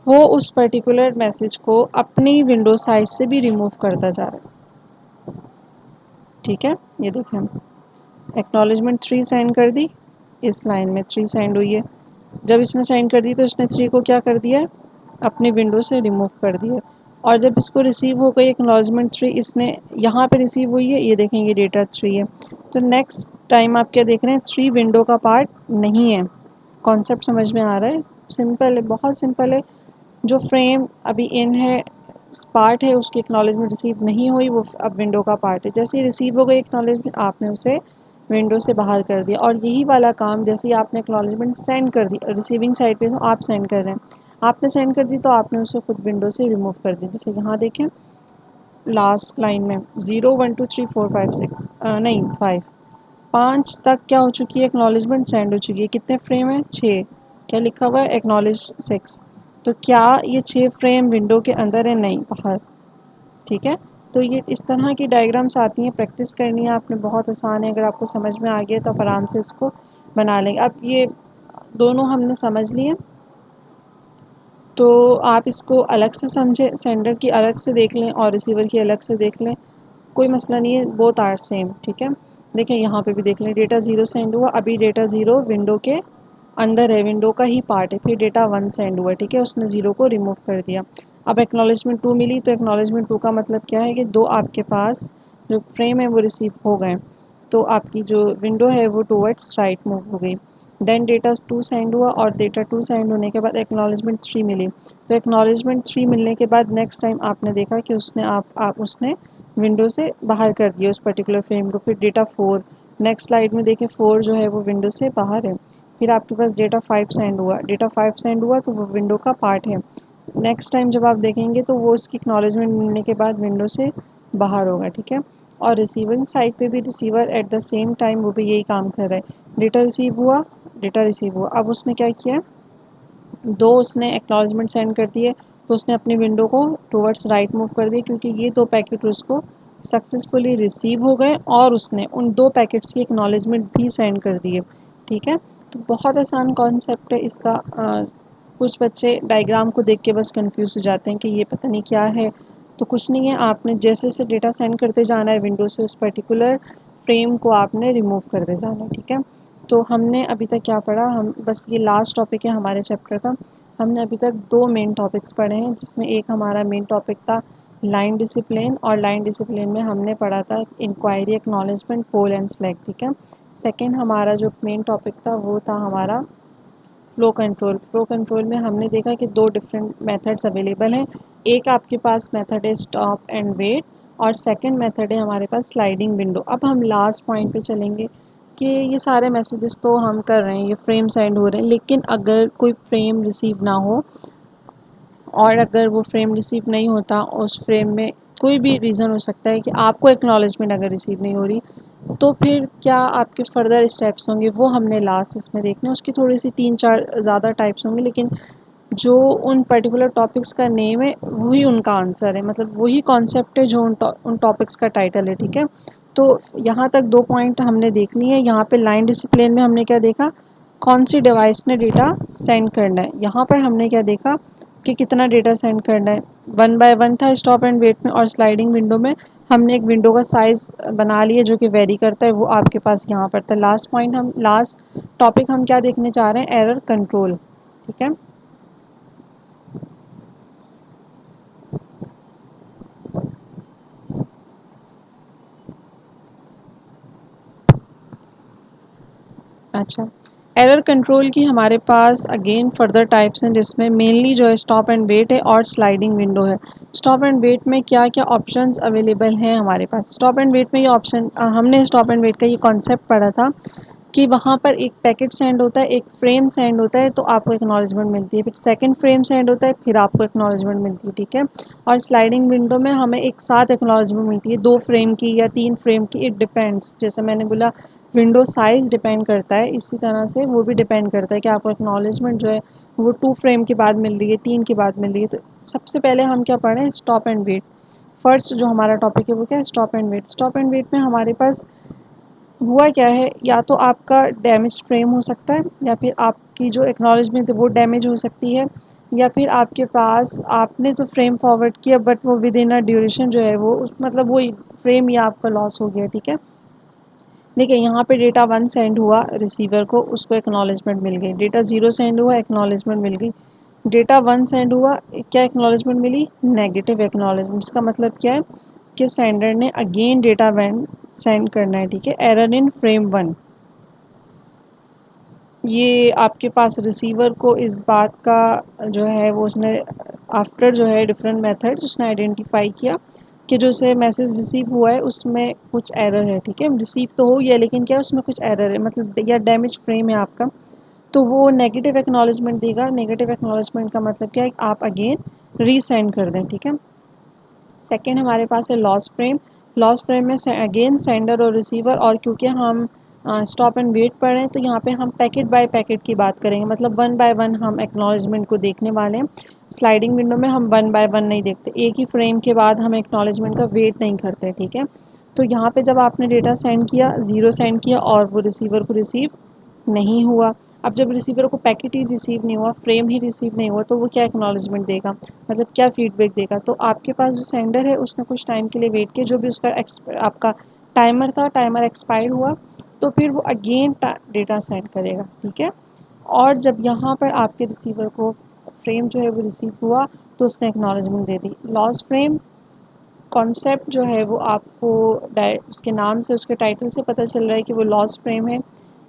वो उस पर्टिकुलर मैसेज को अपनी विंडो साइज से भी रिमूव करता जा रहा है। ठीक है, ये देखें, एक्नॉलेजमेंट 3 सेंड कर दी, इस लाइन में 3 सेंड हुई है। जब इसने सेंड कर दी तो इसने 3 को क्या कर दिया, अपने विंडो से रिमूव कर दिया। और जब इसको रिसीव हो गई एक्नॉलेजमेंट 3, इसने यहाँ पे रिसीव हुई है, ये देखें ये डेटा 3 है। तो नेक्स्ट टाइम आप क्या देख रहे हैं, 3 विंडो का पार्ट नहीं है। कॉन्सेप्ट समझ में आ रहा है, सिंपल है, बहुत सिंपल है। जो फ्रेम अभी इन है, पार्ट है, उसकी एक्नॉलेजमेंट रिसीव नहीं हुई, वो अब विंडो का पार्ट है। जैसे ही रिसीव हो गई एक्नॉलेजमेंट, आपने उसे विंडो से बाहर कर दिया। और यही वाला काम जैसे ही आपने एक्नॉलेजमेंट सेंड कर दी, रिसीविंग साइड पे तो आप सेंड कर रहे हैं, आपने सेंड कर दी तो आपने उसे खुद विंडो से रिमूव कर दी। जैसे यहाँ देखें लास्ट लाइन में 0 1 2 3 4 5 6 नहीं 5, 5 तक क्या हो चुकी है, एक्नॉलेजमेंट सेंड हो चुकी है। कितने फ्रेम है, 6। क्या लिखा हुआ है, एक्नॉलेज 6। तो क्या ये 6 फ्रेम विंडो के अंदर है, नहीं, बाहर। ठीक है, तो ये इस तरह की डायग्राम्स आती हैं, प्रैक्टिस करनी है आपने, बहुत आसान है। अगर आपको समझ में आ गया तो आप आराम से इसको बना लेंगे। अब ये दोनों हमने समझ लिए, तो आप इसको अलग से समझें, सेंडर की अलग से देख लें और रिसीवर की अलग से देख लें, कोई मसला नहीं है, बोथ आर सेम। ठीक है, देखें यहाँ पे भी देख लें, डेटा 0 सेंड हुआ, अभी डेटा 0 विंडो के अंदर है, विंडो का ही पार्ट है। फिर डेटा 1 सेंड हुआ, ठीक है, उसने 0 को रिमूव कर दिया। अब एक्नॉलेजमेंट 2 मिली, तो एक्नॉलेजमेंट 2 का मतलब क्या है कि 2 आपके पास जो फ्रेम है वो रिसीव हो गए, तो आपकी जो विंडो है वो टूवर्ड्स राइट मूव हो गई। देन डेटा 2 सेंड हुआ, और डेटा 2 सेंड होने के बाद एक्नॉलेजमेंट 3 मिली। तो एक्नॉलेजमेंट 3 मिलने के बाद नेक्स्ट टाइम आपने देखा कि उसने आप उसने विंडो से बाहर कर दिया उस पर्टिकुलर फ्रेम को। फिर डेटा 4, नेक्स्ट स्लाइड में देखें 4 जो है वो विंडो से बाहर है। फिर आपके पास डेटा 5 सेंड हुआ, डेटा 5 सेंड हुआ तो वो विंडो का पार्ट है। नेक्स्ट टाइम जब आप देखेंगे तो वो उसकी एक्नॉलेजमेंट मिलने के बाद विंडो से बाहर होगा। ठीक है, और रिसीविंग साइड पे भी receiver at the same time वो भी यही काम कर रहा है। डेटा रिसीव हुआ, डेटा रिसीव हुआ, अब उसने क्या किया, 2 उसने एक्नॉलेजमेंट सेंड कर दिए, तो उसने अपनी विंडो को टुवर्ड्स राइट मूव कर दिया, क्योंकि ये 2 पैकेट उसको सक्सेसफुली रिसीव हो गए और उसने उन 2 पैकेट्स की एक्नॉलेजमेंट भी सेंड कर दिए। ठीक है, तो बहुत आसान कॉन्सेप्ट है इसका। कुछ बच्चे डायग्राम को देख के बस कंफ्यूज हो जाते हैं कि ये पता नहीं क्या है, तो कुछ नहीं है, आपने जैसे जैसे डेटा सेंड करते जाना है विंडो से, उस पर्टिकुलर फ्रेम को आपने रिमूव करते जाना है। ठीक है, तो हमने अभी तक क्या पढ़ा, हम बस ये लास्ट टॉपिक है हमारे चैप्टर का। हमने अभी तक 2 मेन टॉपिक्स पढ़े हैं, जिसमें एक हमारा मेन टॉपिक था लाइन डिसिप्लिन, और लाइन डिसिप्लिन में हमने पढ़ा था enquiry, acknowledgement, poll and select. ठीक है, सेकंड हमारा जो मेन टॉपिक था वो था हमारा फ्लो कंट्रोल में हमने देखा कि दो डिफरेंट मेथड्स अवेलेबल हैं। एक आपके पास मेथड है स्टॉप एंड वेट और सेकंड मेथड है हमारे पास स्लाइडिंग विंडो। अब हम लास्ट पॉइंट पे चलेंगे कि ये सारे मैसेजेस तो हम कर रहे हैं, ये फ्रेम सेंड हो रहे हैं, लेकिन अगर कोई फ्रेम रिसीव ना हो और अगर वो फ्रेम रिसीव नहीं होता, उस फ्रेम में कोई भी रीज़न हो सकता है कि आपको एक्नॉलेजमेंट अगर रिसीव नहीं हो रही, तो फिर क्या आपके फर्दर स्टेप्स होंगे वो हमने लास्ट इसमें देखने। उसकी थोड़ी सी 3-4 ज़्यादा टाइप्स होंगे, लेकिन जो उन पर्टिकुलर टॉपिक्स का नेम है वही उनका आंसर है, मतलब वही कॉन्सेप्ट है जो उन टॉपिक्स का टाइटल है। ठीक है, तो यहाँ तक 2 पॉइंट हमने देख लिए हैं। यहाँ पे लाइन डिसिप्लिन में हमने क्या देखा, कौन सी डिवाइस ने डेटा सेंड करना है। यहाँ पर हमने क्या देखा कि कितना डेटा सेंड करना है, 1 बाय 1 था स्टॉप एंड वेट में, और स्लाइडिंग विंडो में हमने एक विंडो का साइज़ बना लिया जो कि वेरी करता है, वो आपके पास यहाँ पर था। लास्ट टॉपिक हम क्या देखने चाह रहे हैं, एरर कंट्रोल। ठीक है, अच्छा, एरर कंट्रोल की हमारे पास अगेन फर्दर टाइप्स हैं, जिसमें मेनली जो है स्टॉप एंड वेट है और स्लाइडिंग विंडो है। स्टॉप एंड वेट में क्या क्या ऑप्शंस अवेलेबल हैं हमारे पास। स्टॉप एंड वेट में ये ऑप्शन हमने स्टॉप एंड वेट का ये कॉन्सेप्ट पढ़ा था कि वहाँ पर एक पैकेट सेंड होता है, एक फ्रेम सेंड होता है, तो आपको एक्नॉलेजमेंट मिलती है, फिर सेकंड फ्रेम सेंड होता है, फिर आपको एक्नॉलेजमेंट मिलती है। ठीक है, और स्लाइडिंग विंडो में हमें एक साथ एक्नॉलेजमेंट मिलती है, 2 फ्रेम की या 3 फ्रेम की, इट डिपेंड्स। जैसे मैंने बोला विंडो साइज़ डिपेंड करता है, इसी तरह से वो भी डिपेंड करता है कि आपको एक्नॉलेजमेंट जो है वो 2 फ्रेम के बाद मिल रही है, 3 के बाद मिल रही है। तो सबसे पहले हम क्या पढ़ें, स्टॉप एंड वेट। फर्स्ट जो हमारा टॉपिक है वो क्या है, stop and wait. Stop and wait में हमारे पास हुआ क्या है, या तो आपका डैमेज फ्रेम हो सकता है, या फिर आपकी जो एक्नॉलेजमेंट है वो डैमेज हो सकती है, या फिर आपके पास आपने तो फ्रेम फॉरवर्ड किया बट वो विद इन अ ड्यूरेशन जो है वो मतलब वो फ्रेम या आपका लॉस हो गया। ठीक है, देखिए यहाँ पे डेटा 1 सेंड हुआ रिसीवर को, उसको एक्नॉलेजमेंट मिल गई। डेटा 0 सेंड हुआ, एक्नॉलेजमेंट मिल गई। डेटा 1 सेंड हुआ, क्या एक्नॉलेजमेंट मिली, नेगेटिव एक्नॉलेजमेंट। इसका मतलब क्या है कि सेंडर ने अगेन डेटा 1 सेंड करना है। ठीक है, एरर इन फ्रेम 1, ये आपके पास रिसीवर को इस बात का जो है वो उसने आफ्टर जो है डिफरेंट मेथड्स उसने आइडेंटिफाई किया कि जो उसे मैसेज रिसीव हुआ है उसमें कुछ एरर है। ठीक है, रिसीव तो हो गया लेकिन क्या है उसमें कुछ एरर है, मतलब या डैमेज फ्रेम है आपका, तो वो नेगेटिव एक्नॉलेजमेंट देगा। नेगेटिव एक्नॉलेजमेंट का मतलब क्या है, आप अगेन रीसेंड कर दें। ठीक है, सेकेंड हमारे पास है लॉस फ्रेम। लॉस फ्रेम में अगेन सेंडर और रिसीवर, और क्योंकि हम स्टॉप एंड वेट पर हैं तो यहाँ पे हम पैकेट बाय पैकेट की बात करेंगे, मतलब 1 बाय 1 हम एक्नॉलेजमेंट को देखने वाले हैं। स्लाइडिंग विंडो में हम 1 बाय 1 नहीं देखते, एक ही फ्रेम के बाद हम एक्नॉलेजमेंट का वेट नहीं करते। ठीक है, तो यहाँ पे जब आपने डेटा सेंड किया, 0 सेंड किया और वो रिसीवर को रिसीव नहीं हुआ। अब जब रिसीवर को पैकेट ही रिसीव नहीं हुआ, फ्रेम ही रिसीव नहीं हुआ, तो वो क्या एक्नॉलेजमेंट देगा, मतलब क्या फीडबैक देगा। तो आपके पास जो सेंडर है उसने कुछ टाइम के लिए वेट किया, जो भी उसका आपका टाइमर था, टाइमर एक्सपायर हुआ, तो फिर वो अगेन डेटा सेंड करेगा। ठीक है, और जब यहाँ पर आपके रिसीवर को फ्रेम जो है वो रिसीव हुआ, तो उसने एक्नॉलेजमेंट दे दी। लॉस फ्रेम कॉन्सेप्ट जो है वो आपको उसके नाम से, उसके टाइटल से पता चल रहा है कि वो लॉस फ्रेम है।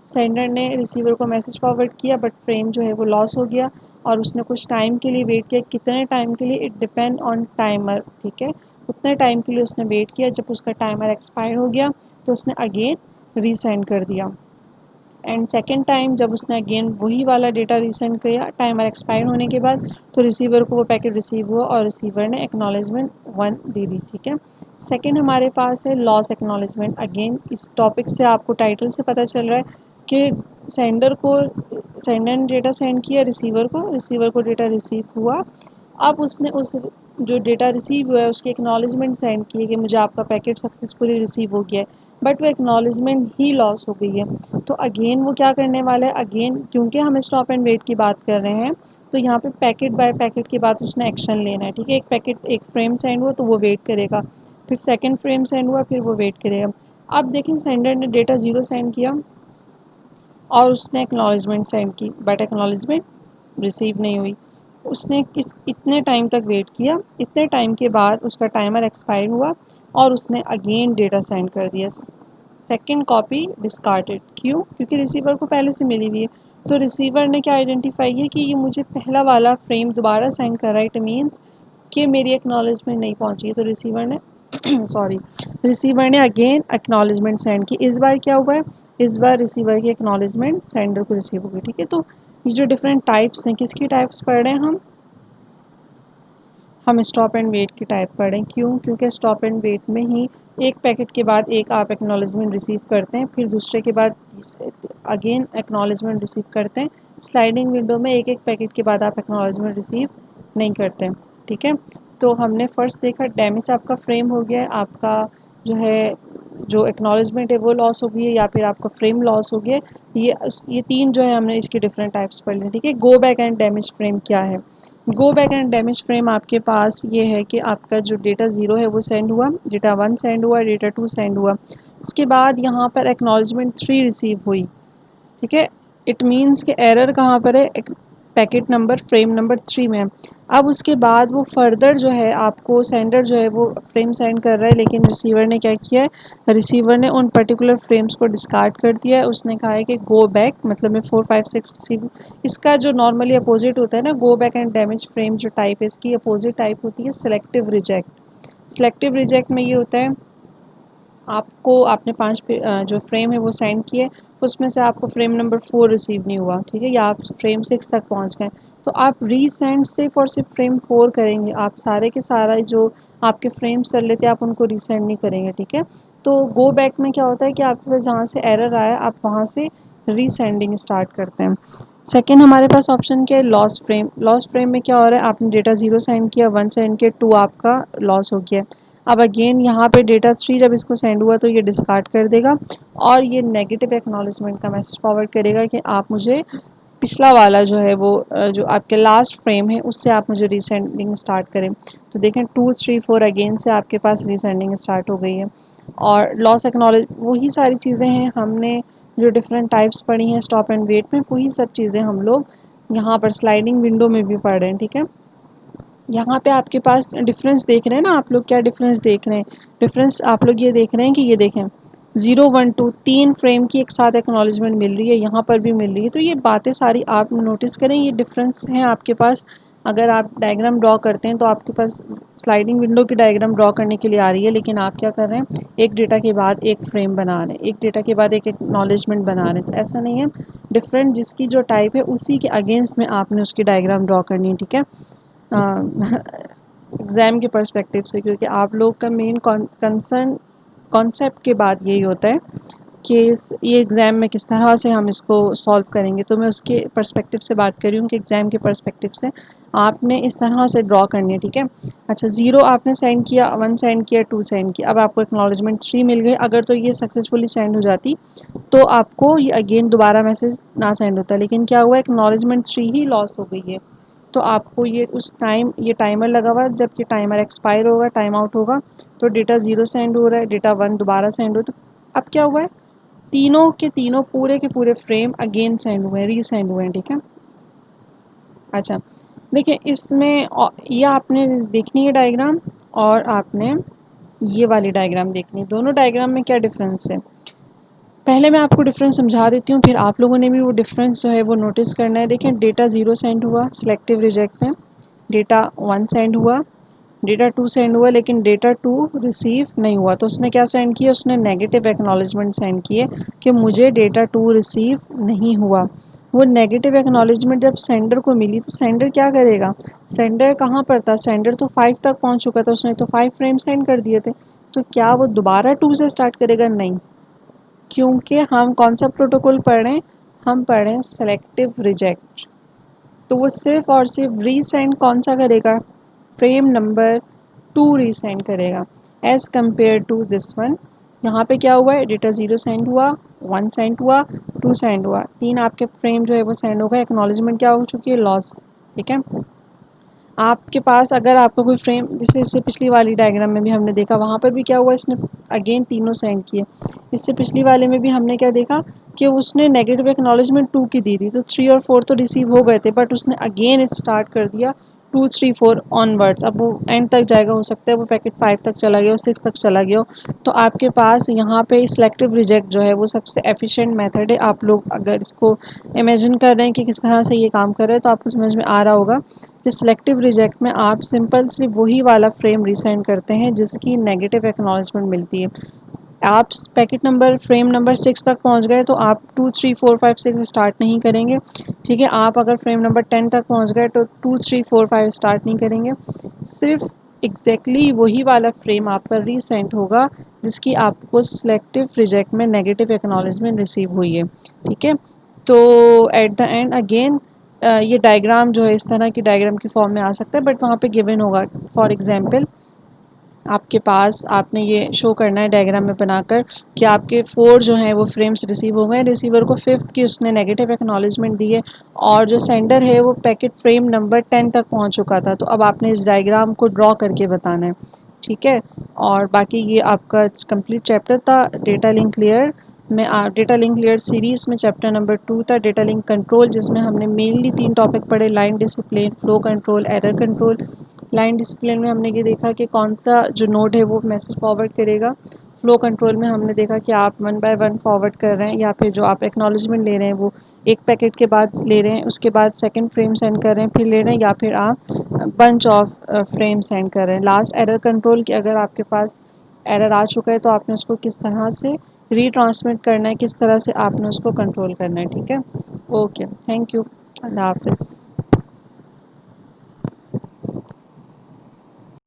सेंडर ने रिसीवर को मैसेज फॉरवर्ड किया बट फ्रेम जो है वो लॉस हो गया, और उसने कुछ टाइम के लिए वेट किया। कितने टाइम के लिए, इट डिपेंड ऑन टाइमर। ठीक है, उतने टाइम के लिए उसने वेट किया, जब उसका टाइमर एक्सपायर हो गया तो उसने अगेन रीसेंड कर दिया। एंड सेकेंड टाइम जब उसने अगेन वही वाला डेटा रीसेंड किया टाइमर एक्सपायर होने के बाद, तो रिसीवर को वो पैकेट रिसीव हुआ और रिसीवर ने एक्नॉलेजमेंट 1 दे दी। ठीक है, सेकेंड हमारे पास है लॉस एक्नॉलेजमेंट। अगेन इस टॉपिक से आपको टाइटल से पता चल रहा है कि सेंडर ने डेटा सेंड किया रिसीवर को डेटा रिसीव हुआ। अब उसने उस जो डेटा रिसीव हुआ है उसकी एक्नॉलेजमेंट सेंड की है कि मुझे आपका पैकेट सक्सेसफुली रिसीव हो गया है, बट वो एक्नॉलेजमेंट ही लॉस हो गई है। तो अगेन वो क्या करने वाला है, अगेन क्योंकि हम स्टॉप एंड वेट की बात कर रहे हैं, तो यहाँ पे पैकेट बाय पैकेट के बाद उसने एक्शन लेना है। ठीक है, एक पैकेट एक फ्रेम सेंड हुआ तो वो वेट करेगा, फिर सेकंड फ्रेम सेंड हुआ फिर वो वेट करेगा। अब देखिए सेंडर ने डेटा 0 सेंड किया और उसने एक्नॉलेजमेंट सेंड की, बट एक्नॉलेजमेंट रिसीव नहीं हुई। उसने किस इतने टाइम तक वेट किया, इतने टाइम के बाद उसका टाइमर एक्सपायर हुआ और उसने अगेन डेटा सेंड कर दिया। सेकंड कॉपी डिस्कार्डेड, क्यों, क्योंकि रिसीवर को पहले से मिली हुई है। तो रिसीवर ने क्या आइडेंटिफाई किया कि ये मुझे पहला वाला फ्रेम दोबारा सेंड कर रहा है, इट मीन्स कि मेरी एक्नॉलेजमेंट नहीं पहुंची है। तो रिसीवर ने सॉरी रिसीवर ने अगेन एक्नॉलेजमेंट सेंड की। इस बार क्या हुआ है, इस बार रिसीवर की एक्नॉलेजमेंट सेंडर को रिसीव हो गई। ठीक है, तो ये जो डिफरेंट टाइप्स हैं, किसकी टाइप्स पढ़ रहे हैं हम स्टॉप एंड वेट की टाइप पढ़ें। क्यों? क्योंकि स्टॉप एंड वेट में ही एक पैकेट के बाद एक आप एक्नॉलेजमेंट रिसीव करते हैं, फिर दूसरे के बाद अगेन एक्नॉलेजमेंट रिसीव करते हैं। स्लाइडिंग विंडो में एक एक पैकेट के बाद आप एक्नॉलेजमेंट रिसीव नहीं करते हैं। ठीक है, तो हमने फर्स्ट देखा डैमेज आपका फ्रेम हो गया है, आपका जो है जो एक्नॉलेजमेंट है वो लॉस हो गई है, या फिर आपका फ्रेम लॉस हो गया। ये तीन जो है हमने इसकी डिफरेंट टाइप्स पढ़ ली। ठीक है, go back and damage frame क्या है? Go back and damage frame आपके पास ये है कि आपका जो डेटा ज़ीरो है वो सेंड हुआ, डेटा वन सेंड हुआ, डेटा टू सेंड हुआ, उसके बाद यहाँ पर एक्नॉलेजमेंट थ्री रिसीव हुई। ठीक है, इट मीन्स कि एरर कहाँ पर है, packet number frame number three में है। अब उसके बाद वो फर्दर जो है आपको सेंडर जो है वो फ्रेम सेंड कर रहा है, लेकिन रिसीवर ने क्या किया है, रिसीवर ने उन पर्टिकुलर फ्रेम्स को डिस्कार्ड कर दिया है। उसने कहा है कि गो बैक, मतलब मैं 4 5 6 रिसीव, इसका जो नॉर्मली अपोजिट होता है ना, go back and damage frame जो टाइप है इसकी अपोजिट टाइप होती है सिलेक्टिव रिजेक्ट। सिलेक्टिव रिजेक्ट में ये होता है आपको आपने जो फ्रेम है वो सेंड किए, उसमें से आपको फ्रेम नंबर 4 रिसीव नहीं हुआ। ठीक है, या आप फ्रेम 6 तक पहुंच गए, तो आप रीसेंड सिर्फ और सिर्फ फ्रेम 4 करेंगे, आप सारे के सारा जो आपके फ्रेम्स चल रहे थे आप उनको रीसेंड नहीं करेंगे। ठीक है, तो गो बैक में क्या होता है कि आपके पास जहाँ से एरर आया आप वहाँ से रीसेंडिंग स्टार्ट करते हैं। सेकेंड हमारे पास ऑप्शन क्या है, लॉस फ्रेम। लॉस फ्रेम में क्या हो रहा है, आपने डेटा ज़ीरो सेंड किया, वन सेंड किया, टू आपका लॉस हो गया। अब अगेन यहाँ पे डेटा थ्री जब इसको सेंड हुआ तो ये डिस्कार्ड कर देगा और ये नेगेटिव एक्नॉलेजमेंट का मैसेज फॉरवर्ड करेगा कि आप मुझे पिछला वाला जो है वो जो आपके लास्ट फ्रेम है उससे आप मुझे रीसेंडिंग स्टार्ट करें। तो देखें 2 3 4 अगेन से आपके पास रीसेंडिंग स्टार्ट हो गई है। और लॉस एक्नॉलेज वही सारी चीज़ें हैं, हमने जो डिफरेंट टाइप्स पढ़ी हैं स्टॉप एंड वेट में, वही सब चीज़ें हम लोग यहाँ पर स्लाइडिंग विंडो में भी पढ़ रहे हैं। ठीक है, यहाँ पे आपके पास डिफरेंस देख रहे हैं ना आप लोग, क्या डिफरेंस देख रहे हैं? डिफरेंस आप लोग ये देख रहे हैं कि ये देखें 0 1 2 तीन फ्रेम की एक साथ एक्नॉलेजमेंट मिल रही है, यहाँ पर भी मिल रही है। तो ये बातें सारी आप नोटिस करें, ये डिफरेंस हैं आपके पास। अगर आप डायग्राम ड्रॉ करते हैं तो आपके पास स्लाइडिंग विंडो की डायग्राम ड्रॉ करने के लिए आ रही है, लेकिन आप क्या कर रहे हैं, एक डेटा के बाद एक फ्रेम बना रहे हैं, एक डेटा के बाद एक एक्नॉलेजमेंट बना रहे हैं। तो ऐसा नहीं है, डिफरेंट जिसकी जो टाइप है उसी के अगेंस्ट में आपने उसकी डायग्राम ड्रॉ करनी है। ठीक है, एग्ज़ाम के पर्सपेक्टिव से, क्योंकि आप लोग का मेन कंसर्न कॉन्सेप्ट के बाद यही होता है कि ये एग्ज़ाम में किस तरह से हम इसको सॉल्व करेंगे। तो मैं उसके पर्सपेक्टिव से बात कर रही हूँ कि एग्ज़ाम के पर्सपेक्टिव से आपने इस तरह से ड्रॉ करनी है। ठीक है, अच्छा ज़ीरो आपने सेंड किया, वन सेंड किया, टू सेंड किया, अब आपको एक्नॉलेजमेंट थ्री मिल गई। अगर तो ये सक्सेसफुली सेंड हो जाती तो आपको ये अगेन दोबारा मैसेज ना सेंड होता, लेकिन क्या हुआ, एक्नॉलेजमेंट थ्री ही लॉस हो गई है। तो आपको ये उस टाइम ये टाइमर लगा हुआ है, जब ये टाइमर एक्सपायर होगा, टाइम आउट होगा, तो डेटा ज़ीरो सेंड हो रहा है, डेटा वन दोबारा सेंड हो। तो अब क्या हुआ है, तीनों के तीनों पूरे के पूरे फ्रेम अगेन सेंड हुए हैं, रीसेंड हुए हैं। ठीक है, अच्छा देखिए इसमें ये आपने देखनी है डायग्राम, और आपने ये वाली डायग्राम देखनी है। दोनों डायग्राम में क्या डिफरेंस है, पहले मैं आपको डिफरेंस समझा देती हूँ, फिर आप लोगों ने भी वो डिफरेंस जो है वो नोटिस करना है। देखें डेटा ज़ीरो सेंड हुआ सिलेक्टिव रिजेक्ट में, डेटा वन सेंड हुआ, डेटा टू सेंड हुआ, लेकिन डेटा टू रिसीव नहीं हुआ। तो उसने क्या सेंड किया, उसने नेगेटिव एक्नॉलेजमेंट सेंड किए कि मुझे डेटा टू रिसीव नहीं हुआ। वो नेगेटिव एक्नॉलेजमेंट जब सेंडर को मिली तो सेंडर क्या करेगा, सेंडर कहाँ पर था, सेंडर तो 5 तक पहुँच चुका था, उसने तो 5 फ्रेम सेंड कर दिए थे। तो क्या वो दोबारा टू से स्टार्ट करेगा? नहीं, क्योंकि हम कौन सा प्रोटोकॉल पढ़ रहे हैं, हम पढ़ रहे हैं सेलेक्टिव रिजेक्ट। तो वो सिर्फ और सिर्फ रीसेंड कौन सा करेगा, फ्रेम नंबर टू रीसेंड करेगा, as compare to this one. यहाँ पे क्या हुआ है, डेटा ज़ीरो सेंड हुआ, वन सेंड हुआ, टू सेंड हुआ, तीन आपके फ्रेम जो है वो सेंड हो गए, एक्नॉलेजमेंट क्या हो चुकी है, लॉस। ठीक है, आपके पास अगर आपका कोई फ्रेम, जैसे इससे पिछली वाली डायग्राम में भी हमने देखा, वहाँ पर भी क्या हुआ, इसने अगेन तीनों सेंड किए। इससे पिछली वाले में भी हमने क्या देखा कि उसने नेगेटिव एक्नॉलेजमेंट टू की दी थी, तो थ्री और फोर तो रिसीव हो गए थे, बट उसने अगेन स्टार्ट कर दिया 2 3 4 ऑनवर्ड्स, अब वो एंड तक जाएगा, हो सकता है वो पैकेट 5 तक चला गया हो, 6 तक चला गया हो। तो आपके पास यहाँ पे सिलेक्टिव रिजेक्ट जो है वो सबसे एफिशिएंट मेथड है। आप लोग अगर इसको इमेजिन कर रहे हैं कि किस तरह से ये काम कर रहा है तो आपको समझ में आ रहा होगा कि सिलेक्टिव रिजेक्ट में आप सिंपल सिर्फ वही वाला फ्रेम रिसेंड करते हैं जिसकी नेगेटिव एक्नॉलेजमेंट मिलती है। आप पैकेट नंबर फ्रेम नंबर 6 तक पहुंच गए तो आप 2 3 4 5 6 स्टार्ट नहीं करेंगे। ठीक है, आप अगर फ्रेम नंबर 10 तक पहुंच गए तो 2 3 4 5 स्टार्ट नहीं करेंगे। सिर्फ एग्जैक्टली वही वाला फ्रेम आपका रीसेंट होगा जिसकी आपको सिलेक्टिव रिजेक्ट में नेगेटिव एक्नॉलेजमेंट रिसीव हुई है। ठीक है, तो एट द एंड अगेन ये डायग्राम जो है इस तरह की डायग्राम की फॉर्म में आ सकता है, बट वहाँ पे गिवन होगा। फॉर एग्जांपल आपके पास आपने ये शो करना है डायग्राम में बनाकर कि आपके 4 जो हैं वो फ्रेम्स रिसीव हो गए, रिसीवर को 5th की उसने नेगेटिव एक्नॉलेजमेंट दी है और जो सेंडर है वो पैकेट फ्रेम नंबर 10 तक पहुंच चुका था। तो अब आपने इस डायग्राम को ड्रॉ करके बताना है। ठीक है, और बाकी ये आपका कंप्लीट चैप्टर था डेटा लिंक लेयर में। डेटा लिंक लेयर सीरीज़ में चैप्टर नंबर 2 था डेटा लिंक कंट्रोल, जिसमें हमने मेनली 3 टॉपिक पढ़े, line discipline, flow control, error control. Line discipline में हमने ये देखा कि कौन सा जो नोड है वो मैसेज फॉरवर्ड करेगा। फ्लो कंट्रोल में हमने देखा कि आप 1 बाय 1 फॉरवर्ड कर रहे हैं या फिर जो आप एक्नॉलेजमेंट ले रहे हैं वो एक पैकेट के बाद ले रहे हैं, उसके बाद सेकंड फ्रेम सेंड कर रहे हैं, फिर ले रहे हैं, या फिर आप बंच ऑफ फ्रेम सेंड कर रहे हैं। लास्ट एरर कंट्रोल की अगर आपके पास एरर आ चुका है तो आपने उसको किस तरह से रीट्रांसमिट करना है, किस तरह से आपने उसको कंट्रोल करना है। ठीक है, ओके, थैंक यू, अल्लाह हाफिज़।